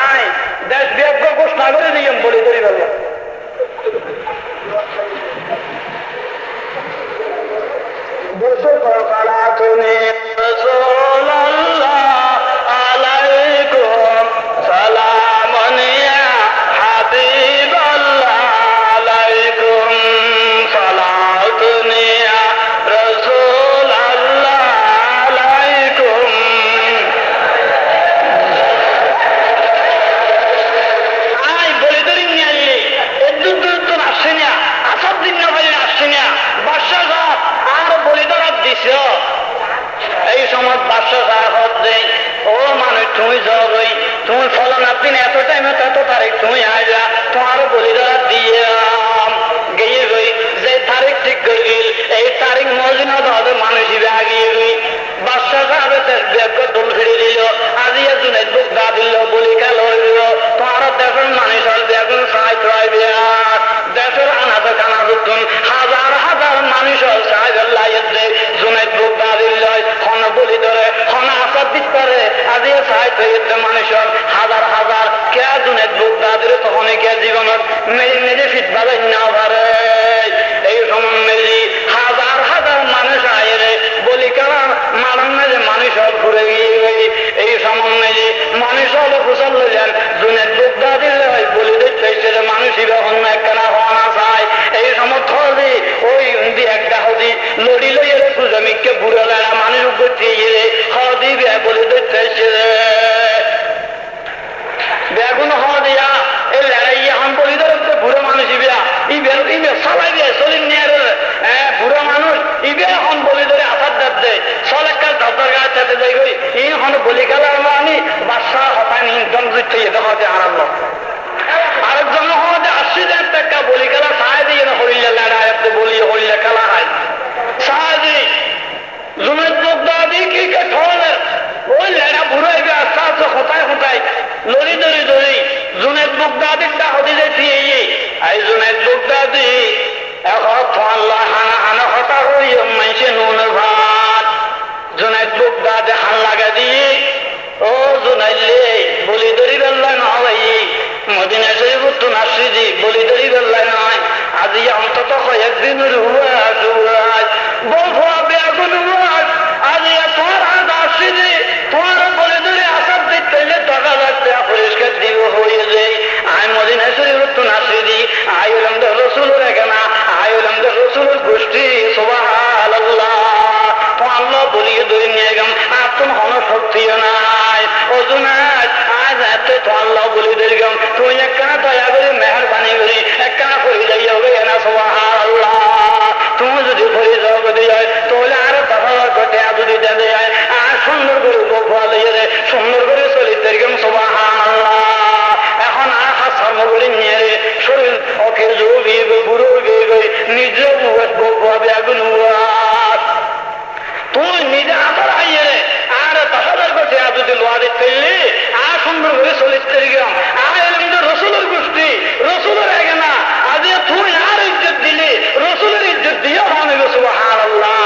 আয় দেশ বিজ্ঞ ঘোষণা করে দিলাম বলি ধরি গেল বসে কলা তুমি আলাইকুম সালাম হাবিব আল্লাহ আলাইকুম সালাতুনিয়া রসুল আল্লাহ আলাইকুম। আয় বলি ধরি নিয়ে আনলি এদূর দূর তো আসছে না আসার দিন না বলি আসছে না বাদশা সাহেব আর বলি ধরার দিছ এই সময় বাদশা সাহেব হচ্ছে ও মানুষ তুমি যাবই তুমি ফলনার দিন এত টাইমে এত তারিখ তুমি আইবা তোমার বলি ধরার দিয়ে গিয়ে গই যে তারিখ ঠিক করে গেল এই তারিখ মজিনা ধরে মানুষ আগিয়ে গই বাদশা সাহেবের ব্যাগ দোল ফিরে দিল আজিয়া জুনেদ বগদাদিল্লা বলি খেল হইল তোমার দেশের মানুষ বেগুন সাই খাইবে দেশের আনাতে কানা দুন হাজার হাজার মানুষ সাহেবাল্লাহ জুনেদ বগদাদিল্লা হন বলি ধরে হন আসার দিক করে আজিয়া সাহিত্য মানুষের হাজার হাজার কে জুনেদ বগদাদির তখন কে জীবনত মেয়ে নিজে ফিটবা না পারে এই সময় মেলি হাজার হাজার মানুষ আয়ে হতে হারাম আরেকজন হতে 80,000 টাকা বলি খেলা সাহায্য দিয়ে না হরিল্লা লাড়া বলি হরিল্লা খেলা হয় সাহায্য জুমের বাগদাদি ক্রিকেট হলে ওই লেড়া বুড়াইবে আস্তে আস্তে হতায় হতায় লড়ি দড়ি দড়ি জুনেদ বাগদাদির টা হতে যাইছি এই জুনেদ বাগদাদি এখন আল্লাহ হানা হানা হতা হই মাইসে নুনের ভাত জুনেদ বাগদাদি হান লাগা দিয়ে ও জুনাইলে বলি দড়ি বেল্লা না ভাই মদিনা শরীফ তো নাসিজি বলি দড়ি বেল্লা নয় আজ অন্তত কয়েকদিনের বহু বেগুন আজ তোমার আজ আসিজি তোমার বলে দড়ি আসার দিক পেলে টাকা লাগতে পরিষ্কার দিব হয়ে যায় আয় মদিনা শরীফ তো নাসিজি আয় উলমদের রসুলের এখানে আয় উলমদের রসুলের গোষ্ঠী সুবহানাল্লাহ তো আল্লাহ বলিয়ে দড়ি নিয়ে গেলাম আর তুমি হন শক্তিও নাই ওজনাজ আজ এত তো আল্লাহ বলি দীর্ঘম তুই একখানা দয়া করে মেহরবানি করি একখানা করে যাই হবে না সুবহানাল্লাহ তুমি যদি ফরি যাও যদি যায় তাহলে আরো কথা ঘটে যদি যাবে যায় আর সুন্দর করে গোফা লইয়ে সুন্দর করে চলি দীর্ঘম সুবহানাল্লাহ এখন আর হাসার মগরি নিয়ে রে শরীর ওকে জবি বুড়ো গিয়ে গই নিজে গোফা বেগুন তুই নিজে আবার আইয়ে রে আর 10,000 কোটি যদি লোয়ারে ফেললি আর সুন্দর করে চলিস গেলাম আর রসুলের গোষ্ঠী রসুলের আগে না আজ তুই আর ইজ্জত দিলে রসুলের ইজ্জত দিয়ে মনে গেছো সুবহানাল্লাহ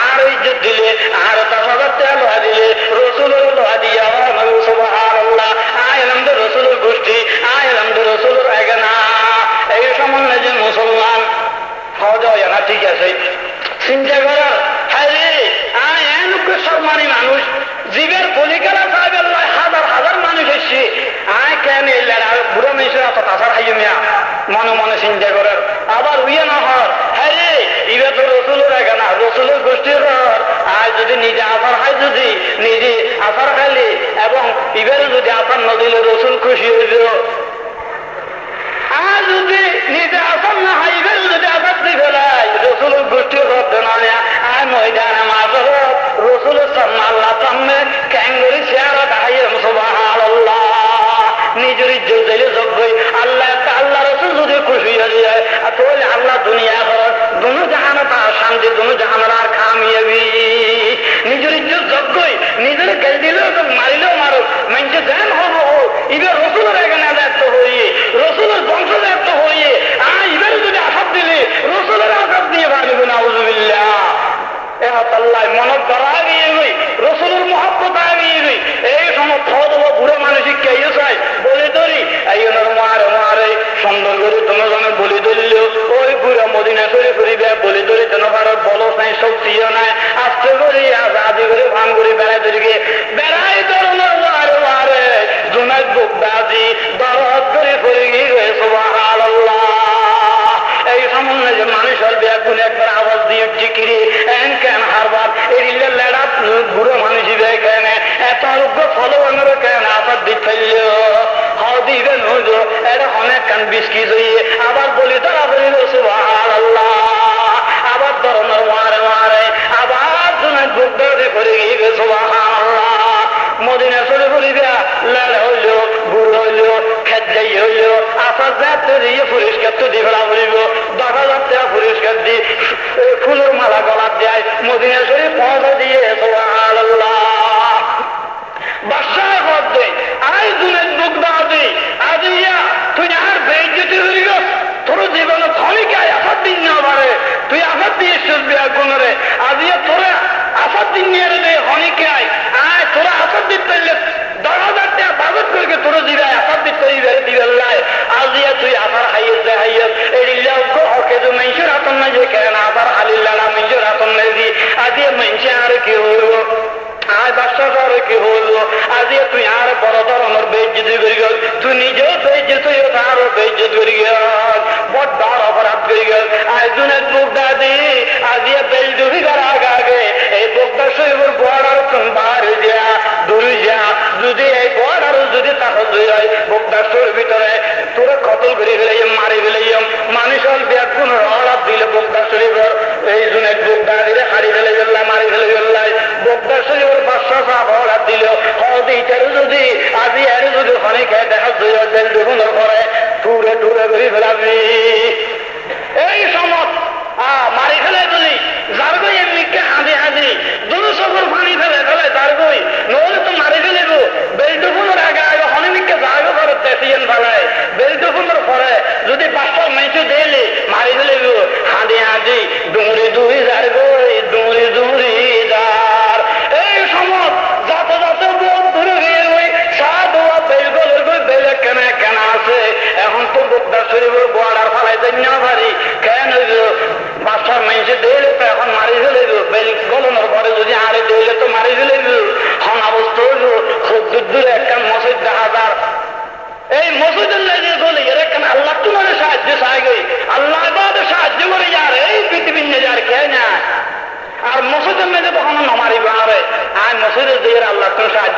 আর ইজ্জত দিলে আর 10,000 টাকা লোহা দিলে রসুলের লোহা দিয়ে মনে গেছো সুবহানাল্লাহ আইলামদের রসুলের গোষ্ঠী আইলামদের রসুলের আগে না এই সামান্য যে মুসলমান খাওয়া দাওয়া না ঠিক আছে চিন্তা করা হ্যাঁ রে সম্মানী মানুষ জীবের বলিকারা সাহেব হাজার হাজার মানুষ এসছে আয় কেন এলেন আর বুড়ো মানুষের এত তাছার খাইয়ে মিয়া মনে মনে চিন্তা করার আবার উইয়ে না হর হ্যাঁ রে ইবে তো রসুলের আগে না রসুলের গোষ্ঠীর হর আর যদি নিজে আসার খাই যদি নিজে আসার খাইলে এবং ইবের যদি আসার ন দিলে রসুল খুশি হইল আর যদি নিজে আসার না হয় ইবের যদি আসার দিয়ে ফেলাই রসুলের গোষ্ঠীর হর দেনা আয় ময়দানে মাঝে রসুলের সামনে আল্লাহ সামনে ক্যাঙ্গুরি চেয়ারা দাঁড়িয়ে সুবহানাল্লাহ নিজের ইজ্জত দিলে যোগ্যই আল্লাহ আল্লাহ রসুল যদি খুশি হয়ে যায় তাহলে আল্লাহ দুনিয়া করার দুনো জাহানো তার শান্তি দুনো জাহানোর আর খামিয়াবি নিজের ইজ্জত যোগ্যই নিজের গেল দিলেও মারিলেও মারো মানুষে জ্ঞান হবো ইবার রসুলের এখানে ব্যর্থ হইয়ে রসুলের বংশ ব্যর্থ হইয়ে ইবার যদি আসাদ দিলে রসুলের আসাদ দিয়ে পারবে না আউযুবিল্লাহ আল্লাহ মনত ধরা গিয়ে গই রসুলের মহব্বত আগিয়ে গই এই সময় ফদ বুড়ো মানসিক কে চাই বলে ধরি এই মারে মারে সুন্দর করে তোমার জন্য বলি ধরল ওই বুড়া মদিনা করে করিবে বলি ধরি যেন ভারত বলো নাই শক্তিও নাই আস্তে করি আদি করে ভান করে বেড়াই ধরিকে বেড়াই ধরনের মারে মারে জুনাইদ বাগদাদি দরদ করে করে গিয়ে সুবহানাল্লাহ এই সামান্য যে মানুষের বেগুন একবার আওয়াজ দিয়ে জিকিরি কেন হারবার এই লেড়া বুড়ো মানুষ কেন এত আরোগ্য ফলবানের কেন আবার দিক ফেলল দিবেন এটা অনেক কান বিস্কিট হইয়ে আবার বলি তারা বলিল সুবহানাল্লাহ আবার ধরনের মারে মারে আবার জনের বুদ্ধি করে গিয়ে সুবহানাল্লাহ মদিনা চলে বলিবা লেড়া হইল বুড়ো হইল খেজাই হইল আসার যাতে দিয়ে পরিষ্কার তো দিবেলা বলিব 10,000 টাকা পরিষ্কার দিয়ে ফুলের মালা গলা দেয় মদিনা শরীফ পৌঁছা দিয়ে সুবহানাল্লাহ বাদশাহ পদ দেয় আই জুনেদ বাগদাদি আজিয়া তুই আর বেইজ্জতি হইল তোর জীবনে ক্ষণিকায় আসার দিন না পারে তুই আসার দিয়ে শুনবি একজনের আজিয়া তোরা আসার দিন নিয়ে রে ক্ষণিকায় আয় তোরা আসার দিন পেলে 10,000 টাকা বাজেট করে তোর দিবে আসার দিন তৈরি বেড়ে দিবে লাই আজিয়া তুই আসার হাইয়ের দে হাইয়ের এড়িল্লা হকে যে মানুষের হাতন নাই যে কেন আসার হালিল্লাড়া মানুষের হাতন নাই দি আজিয়া মানুষে আর কি হইব আয় বাদশাহ আর কি হইল আজিয়া তুই আর বড় ধরনের বেইজ্জতি করে গেল তুই নিজেও বেইজ্জত হইও তারও বেইজ্জত করে গেল বড় অপরাধ করে গেল আয় জুনেদ বাগদাদি আজিয়া বেইজ্জতি করার আগে এই বাগদাদ শরীফের বর্ডার বাহারে যা দূরে যা যদি এই বর্ডার যদি তাহল হয় বাগদাদ শরীফের ভিতরে তোরা কতল করে ফেলাইম মারি ফেলাইম মানুষের বেগুন অলাপ দিলে বাগদাদ শরীফের এই জুনেদ বাগদাদিরে হারি ফেলে গেল্লা মারি ফেলে গেল্লাই বাগদাদ শরীফের বাদশাহ সাহেব অলাপ দিল হদ ইটার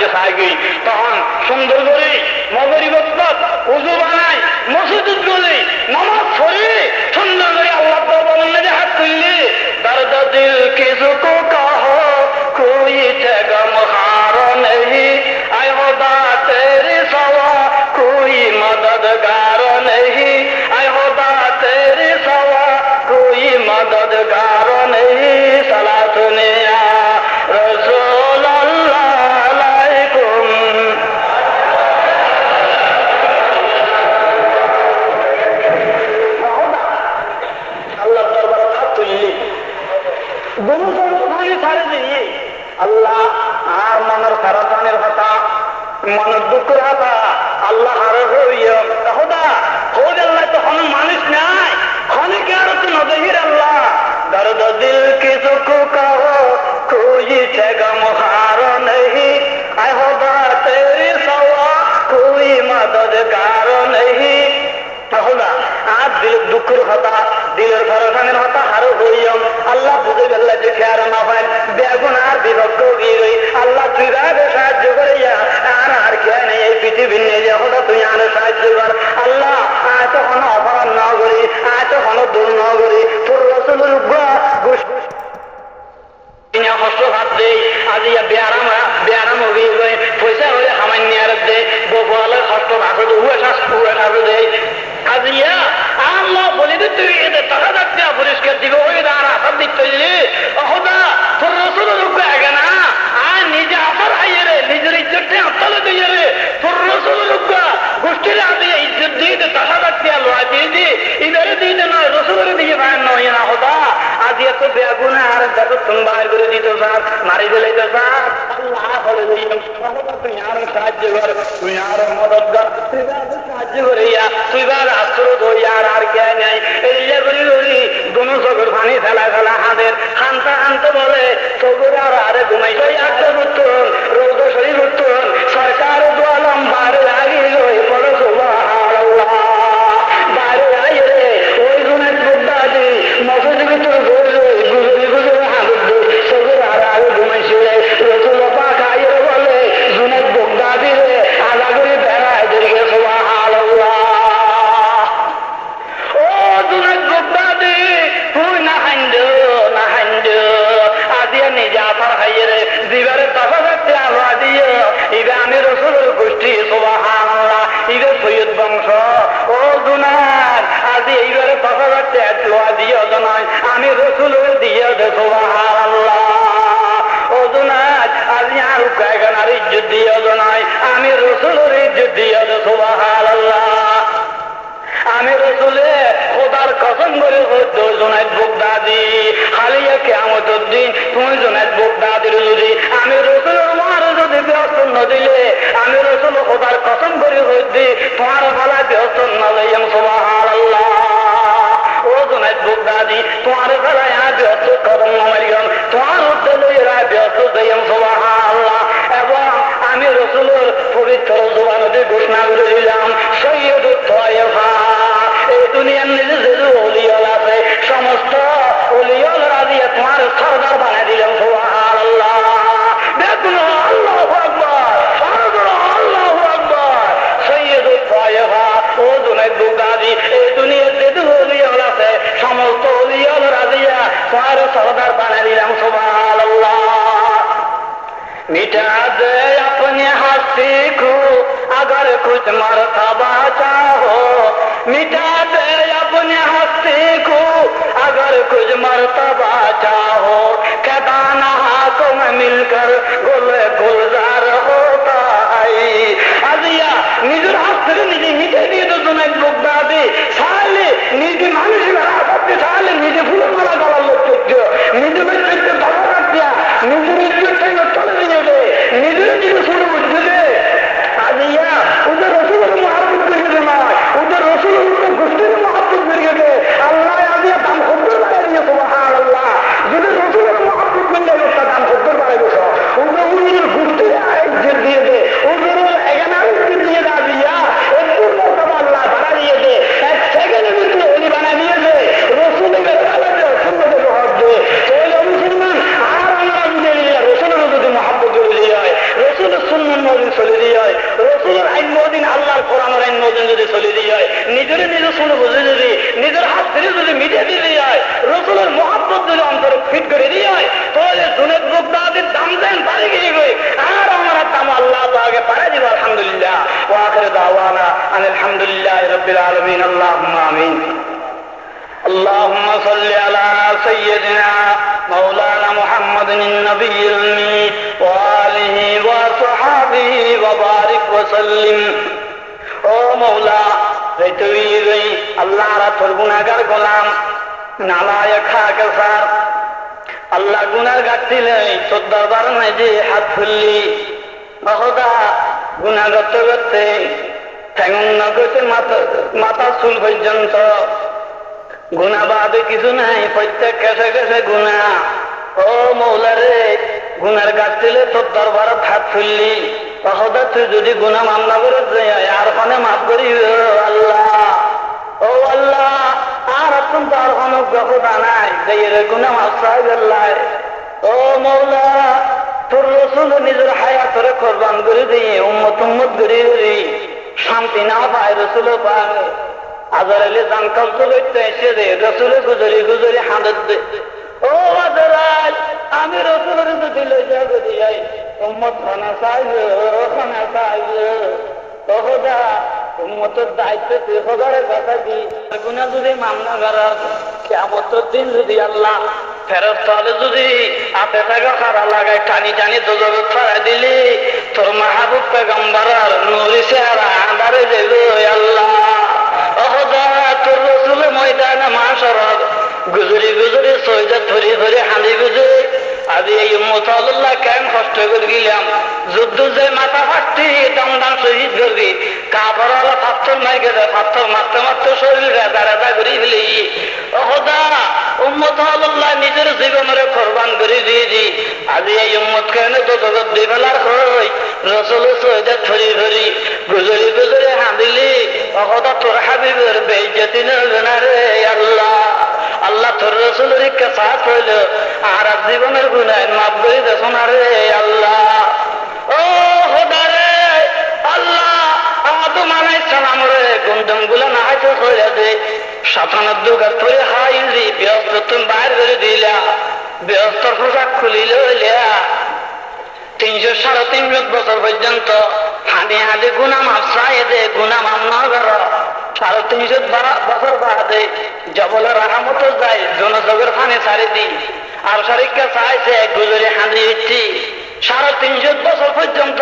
দিকে সাইগি তখন সুন্দর করে মগরি বক্তব্য উজু বানাই মসজিদ গলি নামাজ পড়ে সুন্দর করে আল্লাহ বলেন যে হাত তুললি দর্দ দিল কিছু কো কहो कोई जगम हार नहीं आए खुदा तेरी सवा कोई मददगार नहीं आए खुदा तेरी सवा कोई मददगार नहीं सलाह सुने रसूल अल्लाह अलैकुम अल्लाह दरबार हाथ तुल्ली दोनों भाई सारे दिए আল্লাহ আর মনের খারাপানের কথা মনের দুঃখের কথা আল্লাহ আরো হইয়া খোঁজ আল্লাহ তো কোনো মানুষ নাই ক্ষণিকে আর তো নদীর আল্লাহ দর্দ দিল কিছু কাহো কোই জগম হার नहीं आए खुदा तेरी सवा कोई मददगार नहीं खुदा आज दिल दुঃखेর কথা দিলের খারাপানের কথা আরো হইয়া আল্লাহ বুঝে গেল যে খেয়ার না পায় বেগুন আর বিভক্ত গিয়ে আল্লাহ তুই রাগে সাহায্য করে আর খেয়ে নেই এই পৃথিবীর নিয়ে যে হঠাৎ তুই আর সাহায্য কর আল্লাহ আয় তখন অপরাধ না করি আয় তখন দূর না করি তোর রসুলের ঘুষ কষ্ট ভাত দেই আজি বেয়ারাম হয়ে গই পয়সা হলে সামান্য আর দে বলে কষ্ট ভাত দেয় আজিয়া আল্লাহ বলি দে তুই এদের টাকা যাচ্ছে পরিষ্কার দিবে ওই আর আসার দিক তৈরি অহদা তোর রসুলের উপরে আগে না আর নিজে আসার আইয়ে রে নিজের ইজ্জতটা আত্মালে দিয়ে রে তোর রসুলের উপরে গোষ্ঠীর দিয়ে ইজ্জত দিয়ে টাকা যাচ্ছে লোয়া দিয়ে দি ইদারে দিয়ে নয় রসুলের দিয়ে ভাই নয় না হদা আজ এত বেগুনে আর দেখো তুমি বাইর করে দিত স্যার মারি ফেলে তো স্যার আল্লাহ বলে তুই আর সাহায্য কর তুই আর মদত কর তুই সাহায্য করে তুই বার আশ্রয় হইয়া আর কে নাই এলিয়া করি করি দুনো চোখের পানি ফেলা ফেলা হাতের খানতে খানতে বলে চোখের আর আরে ঘুমাইছে একটা উত্তর রৌদ শরীর উত্তর সরকার দোয়ালাম বারে আগে গই পড়ে সুবহানাল্লাহ বারে আই রে ওই গুণের বুদ্ধা দি মসজিদ ভিতরে গুজরি গুজরি হাত চোখের আর আগে ঘুমাইছে রসুল পাক আইরে বলে জুনের বুদ্ধা দিলে আধা করে বেড়ায় দিকে সুবহানাল্লাহ আমি রসুলের গোষ্ঠী সুবহানাল্লাহ ইবে সৈয়দ বংশ ও দুনার আজি এইবারে 10,000 লোয়া দিয়ে নয় আমি রসুলের দিয়ে দে সুবহানাল্লাহ ও দুনার আজি আর কায়গানার ইজ্জত দিয়ে নয় আমি রসুলের ইজ্জত দিয়ে দে সুবহানাল্লাহ আমি রসুলে খোদার কসম করে জোনাইদ বগদাদি হালিয়া কিয়ামতের দিন তুমি জোনাইদ বগদাদির যদি আমি রসুলের মার যদি ব্যস্ত ন দিলে আমি রসুল খোদার কসম করে হইদি তোমার বেলা ব্যস্ত ন লইম সুবহানাল্লাহ ও জোনাইদ বগদাদি তোমার বেলায় ব্যস্ত কদম মারিয়াম তোমার উদ্দেশ্যে ব্যস্ত যাইম সুবহানাল্লাহ এবং আমি রসুলের পবিত্র জবানতে ঘোষণা করে দিলাম সৈয়দুত তায়েফা এই দুনিয়ার নিজে যে ওলিয়াল আছে সমস্ত ওলিয়াল রাজিয়া তোমার সরদার বানাই দিলাম সুবহানাল্লাহ দেখুন আল্লাহু আকবার আল্লাহু আকবার সৈয়দুত তায়েফা ও জুনাইদ বগদাদি এই দুনিয়ার যে ওলিয়াল আছে সমস্ত ওলিয়াল রাজিয়া তোমার সরদার বানাই দিলাম সুবহানাল্লাহ मिटा दे अपने हस्ती को अगर कुछ मर्तबा चाहो मिटा दे अपने हस्ती को अगर कुछ मर्तबा चाहो कहताना हाथों में मिलकर गुल गुलजार होता है अजिया निजर हस्ती निजे मिटे दिए तो जुनाइद बगदादी साले निजे मानुष लगा सकते साले निजे फूलों वाला गला लोग निजे में धरा रख दिया निजे चले নিজের দিকে শুরু বুঝতে দে আজিয়া ওদের রসুলের মহাব্বত বেরিয়ে দে না ওদের রসুলের উপর গোষ্ঠীর মহাব্বত বেরিয়ে দে আল্লাহ আজিয়া দাম খদ্দর বাড়াই দিয়ে সুবহানাল্লাহ যদি রসুলের মহাব্বত বেরিয়ে গেছে দাম খদ্দর বাড়াই গেছ ওদের চলে দিয়ে হয়, রসুলের আইন মদিন আল্লাহর কোরআনের আইন মদিন যদি চলে দিয়ে হয়, নিজের নিজের শুনে বুঝে যদি নিজের হাত ধরে যদি মিটিয়ে দিয়ে হয়, রসুলের মহাব্বত যদি অন্তরে ফিট করে দিয়ে হয়, তাহলে জুনের যোগদাদের দাম দেন পারে গিয়ে গই আর আমার দাম আল্লাহ তো আগে পারে দিব। আলহামদুলিল্লাহ ওয়া আখিরু দাওয়ানা আলহামদুলিল্লাহি রাব্বিল আলামিন। আল্লাহুম্মা আমিন। اللهم صل على سيدنا مولانا محمد النبي الأمي وآله وصحابه وبارك وسلم। ও মৌলা, তুই আল্লাহ তোর গুনাহগার গোলাম নালায় খাকে সার আল্লাহ গুনার গাচ্ছিলে তোর দরবার নাই যে হাত ফুললি বহুদা গুনা করতে করতে ঠেঙ্গন করতে মাথা চুল পর্যন্ত গুনা বাদে কিছু নাই, প্রত্যেক কেসে কেসে গুনা। ও মৌলা রে, গুনার গাচ্ছিলে তোর দরবার হাত ফুললি বহুদা তুই যদি গুনা মামলা করে আর ওখানে মাফ করি আল্লাহ। ও আল্লাহ আর এখন তো আর অনুগ্রহ নাই গুনা মাফ সাহেব আল্লাহ। ও মৌলা, তোর রসুল নিজের হায়াতরে কোরবান করে দিয়ে উম্মত উম্মত করে শান্তি না পায়, রসুল পায় আজার এলে দান কষ্ট করতে এসে দে রসুলে গুজরি গুজরি হাঁদত দে। ও আজরাজ, আমি রসুলের যদি লইয়া যদি যাই উম্মত খানা চাইব খানা চাইব ওহদা উম্মতের দায়িত্ব তুই হজারের কথা দি গুনা যদি মামলা করার কিয়ামতের দিন যদি আল্লাহ ফেরত তাহলে যদি হাতে থাকা খারা লাগায় টানি টানি দোজগত ছড়াই দিলি তোর মাহবুব পেগম্বরের নূরি চেহারা আঁধারে যাইল আল্লাহ। ওহদা তোর রসুলের ময়দানে মাশারাত গুজরি গুজরি সইদা ধরে ধরে হাঁদি বুঝে আজ এই উম্মত আল্লাহ কেন কষ্ট করে গেলাম, যুদ্ধ যে মাথা ফাটতি দাম দাম শহীদ করবি কাপড় আল্লাহ পাথর মাই গেছে, পাথর মারতে মারতে শরীরে দাঁড়াদা করে ফেলে ওহদা উম্মত আল্লাহ নিজের জীবনের কোরবান করে দিয়েছি। আজ এই উম্মত কেন তো জগৎ দিয়ে ফেলার হয় রসুল সইদা ধরি ধরি গুজরি গুজরি হাঁদিলি ওহদা তোর হাবিবের বেইজ্জতি নেবে না রে আল্লাহ। আল্লাহ তোর রসুলের কাছে হইল আর জীবনের গুনায় মাফ করে দেখো না রে আল্লাহ। ও খোদা রে আল্লাহ, আদম আলাইহিস সালাম রে গুন্দম গুলা না হয়তো হয়ে দে 97 গাছ ধরে হাইলি ব্যস্ত তুমি বাইর করে দিলা, ব্যস্তর পোশাক খুলিল 300-3.5 বছর পর্যন্ত হাঁটি হাঁটি গুনা মাফ চাই দে, গুনা মাফ না কর 350 বছর বাদে জবলে রাহামত যায় জনজগের ফানে ছাড়ি দি আর শরীরকে চাইছে গুজরে হাঁদি দিচ্ছি 350 বছর পর্যন্ত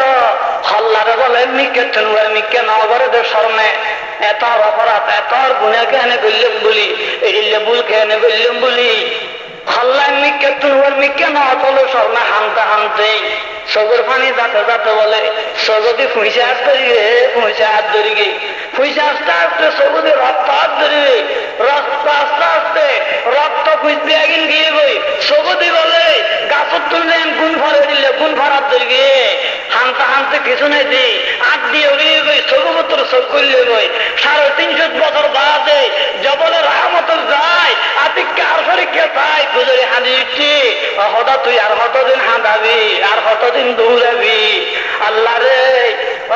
হল্লারে বলে মিকে তুনবার মিকে নগরের স্মরণে এত অপরাধ এত গুণে কেন করলাম বলি এই লেবুল কেন করলাম বলি হল্লায় মিকে তুনবার মিকে নল স্মরণে হানতে হানতে সগর পানি যাতে যাতে বলে সগতি ফুঁসে হাত ধরিবে ফুঁসে হাত ধরিবে ফুঁসে আস্তে আস্তে সগতি রক্ত হাত ধরিবে রক্ত আস্তে আস্তে রক্ত খুঁজতে একদিন গিয়ে বই সগতি বলে গাছর তুললেন গুণ ফলে দিলে গুণ ফরাত ধরিবে হানতে হানতে কিছু নেই দি আট দিয়ে উড়িয়ে গই সগুমত্র সব করলে বই 350 বছর বাদে জবলে রাহমত যায় আতিককে আর শরীরকে চাই গুজরে হাঁদি দিচ্ছি হঠাৎ তুই আর কতদিন হাঁদাবি আর কতদিন দৌড়াবি আল্লাহ রে।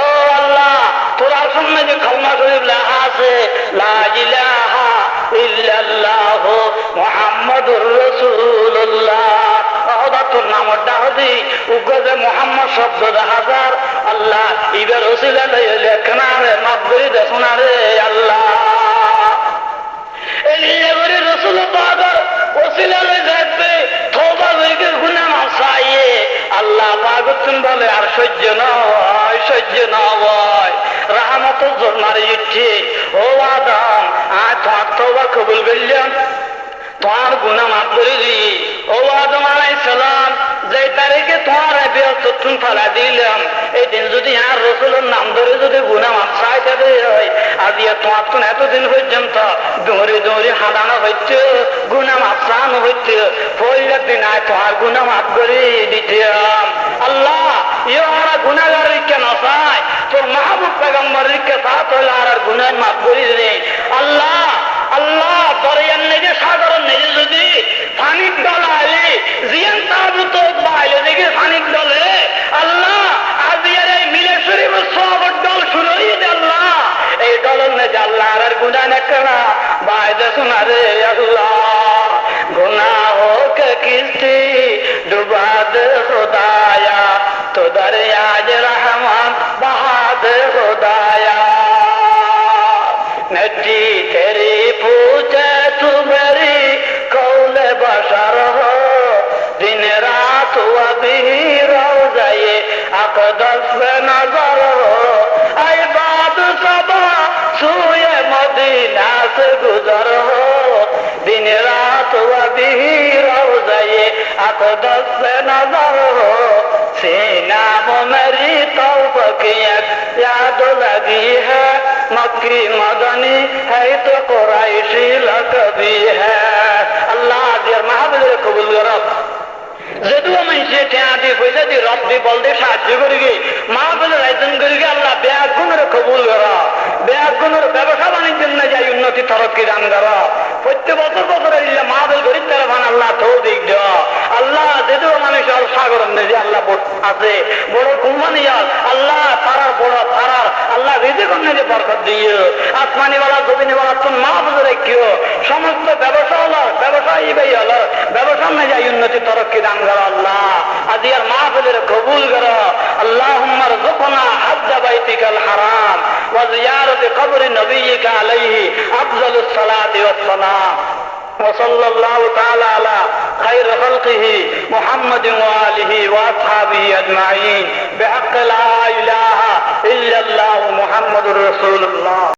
ও আল্লাহ, তোর সামনে যে কালমা শরীফ লেখা আছে লা ইলাহা ইল্লাল্লাহ মুহাম্মাদুর রাসূলুল্লাহ, তোর নামের ডাকি উগ্র যে মোহাম্মদ শব্দ দেখা যার আল্লাহ ইবের ওসিলা লেখনা রে মাফ করে দেখো না রে আল্লাহ। রসুল ওসিলা দেখবে থোবা হয়ে গুনা মাফ চাইয়ে আল্লাহ পাগতুন বলে আর সহ্য নয় সহ্য নয় রাহমত জোর মারি দিচ্ছে। ও আদম আজ তোমার তওবা কবুল করলাম, তোমার গুনাহ মাফ করে দি। ও আদম আলাইহিস সালাম যে তারিখে তোমার বেয়াদতুন ফেলা দিলাম এই দিন যদি আর রসুলের নাম ধরে যদি গুনাহ মাফ চাইতে হয় আজ তোমার তো এতদিন পর্যন্ত দৌড়ে দৌড়ে হাঁটানো হচ্ছে গুনাহ মাফ চানো হচ্ছে পরের দিন আয় তোমার গুনাহ মাফ করে দিতাম। আল্লাহ ইহারা গুনাহগার কেন চায় তোর মাহবুব পেগম্বরের কে সাথ হইলে আর গুনাহ মাফ করে দে আল্লাহ। আল্লাহ দরিয়ার নেগে সাগরের নেগে যদি পানির দল আইলে জিয়ান তাবুত বাইলে দেখে পানির দলে আল্লাহ আজ এই মিলেশ্বর दरियाज रहमत बहा दे खुदाया। मिट्टी तेरी पूछे तू मेरी कौल बशर हो, दिन रात अभी रोज़ाए अक़दस पे नजर हो। ऐ बाद सबा सूए मदीना से गुजर हो, दिन रात अभी रोज़ाए अक़दस पे नजर हो। सीना में मेरी तौबा की याद लगी है, मक्की मदनी है तो कुरैशी लकबी है। अल्लाह दियर महबूब कबूल करो। যদিও মানুষের ঠেয়া দিয়ে পয়সা দিয়ে রব দিয়ে বল দিয়ে সাহায্য করি গে মা বলে আয়োজন করি গে আল্লাহ ব্যাগ গুণের কবুল করা, ব্যাগ গুণের ব্যবসা বাণিজ্যের না যাই উন্নতি তরক্কি দান করা। প্রত্যেক বছর বছর মা বল গরিব তারা ভান আল্লাহ তো দিক দেওয়া। আল্লাহ যদিও মানুষের সাগর যে আল্লাহ আছে বড় কুম্বানি আল্লাহ তারার বড় তারার আল্লাহ রিজিক যে বরকত দিয়ে আসমানিওয়ালা জমিনিওয়ালা তুমি মা বুঝে রাখিও। সমস্ত ব্যবসা হলো ব্যবসায়ী ভাই হলো ব্যবসা না যাই উন্নতি তরক্কি দান করো আল্লাহ। আজিয়ার মাহফিলের কবুল করো। আল্লাহুম্মা রযুকনা হাজ্জ বাইতিকাল হারাম ওয়া জিয়ারাতি কবরি নবিয়িকা আলাইহি আফজালুস সালাতি ওয়াস সালাম। وصلى الله تعالى على خير خلقه محمد وآله وأصحابه أجمعين بحق لا إله إلا الله محمد رسول الله.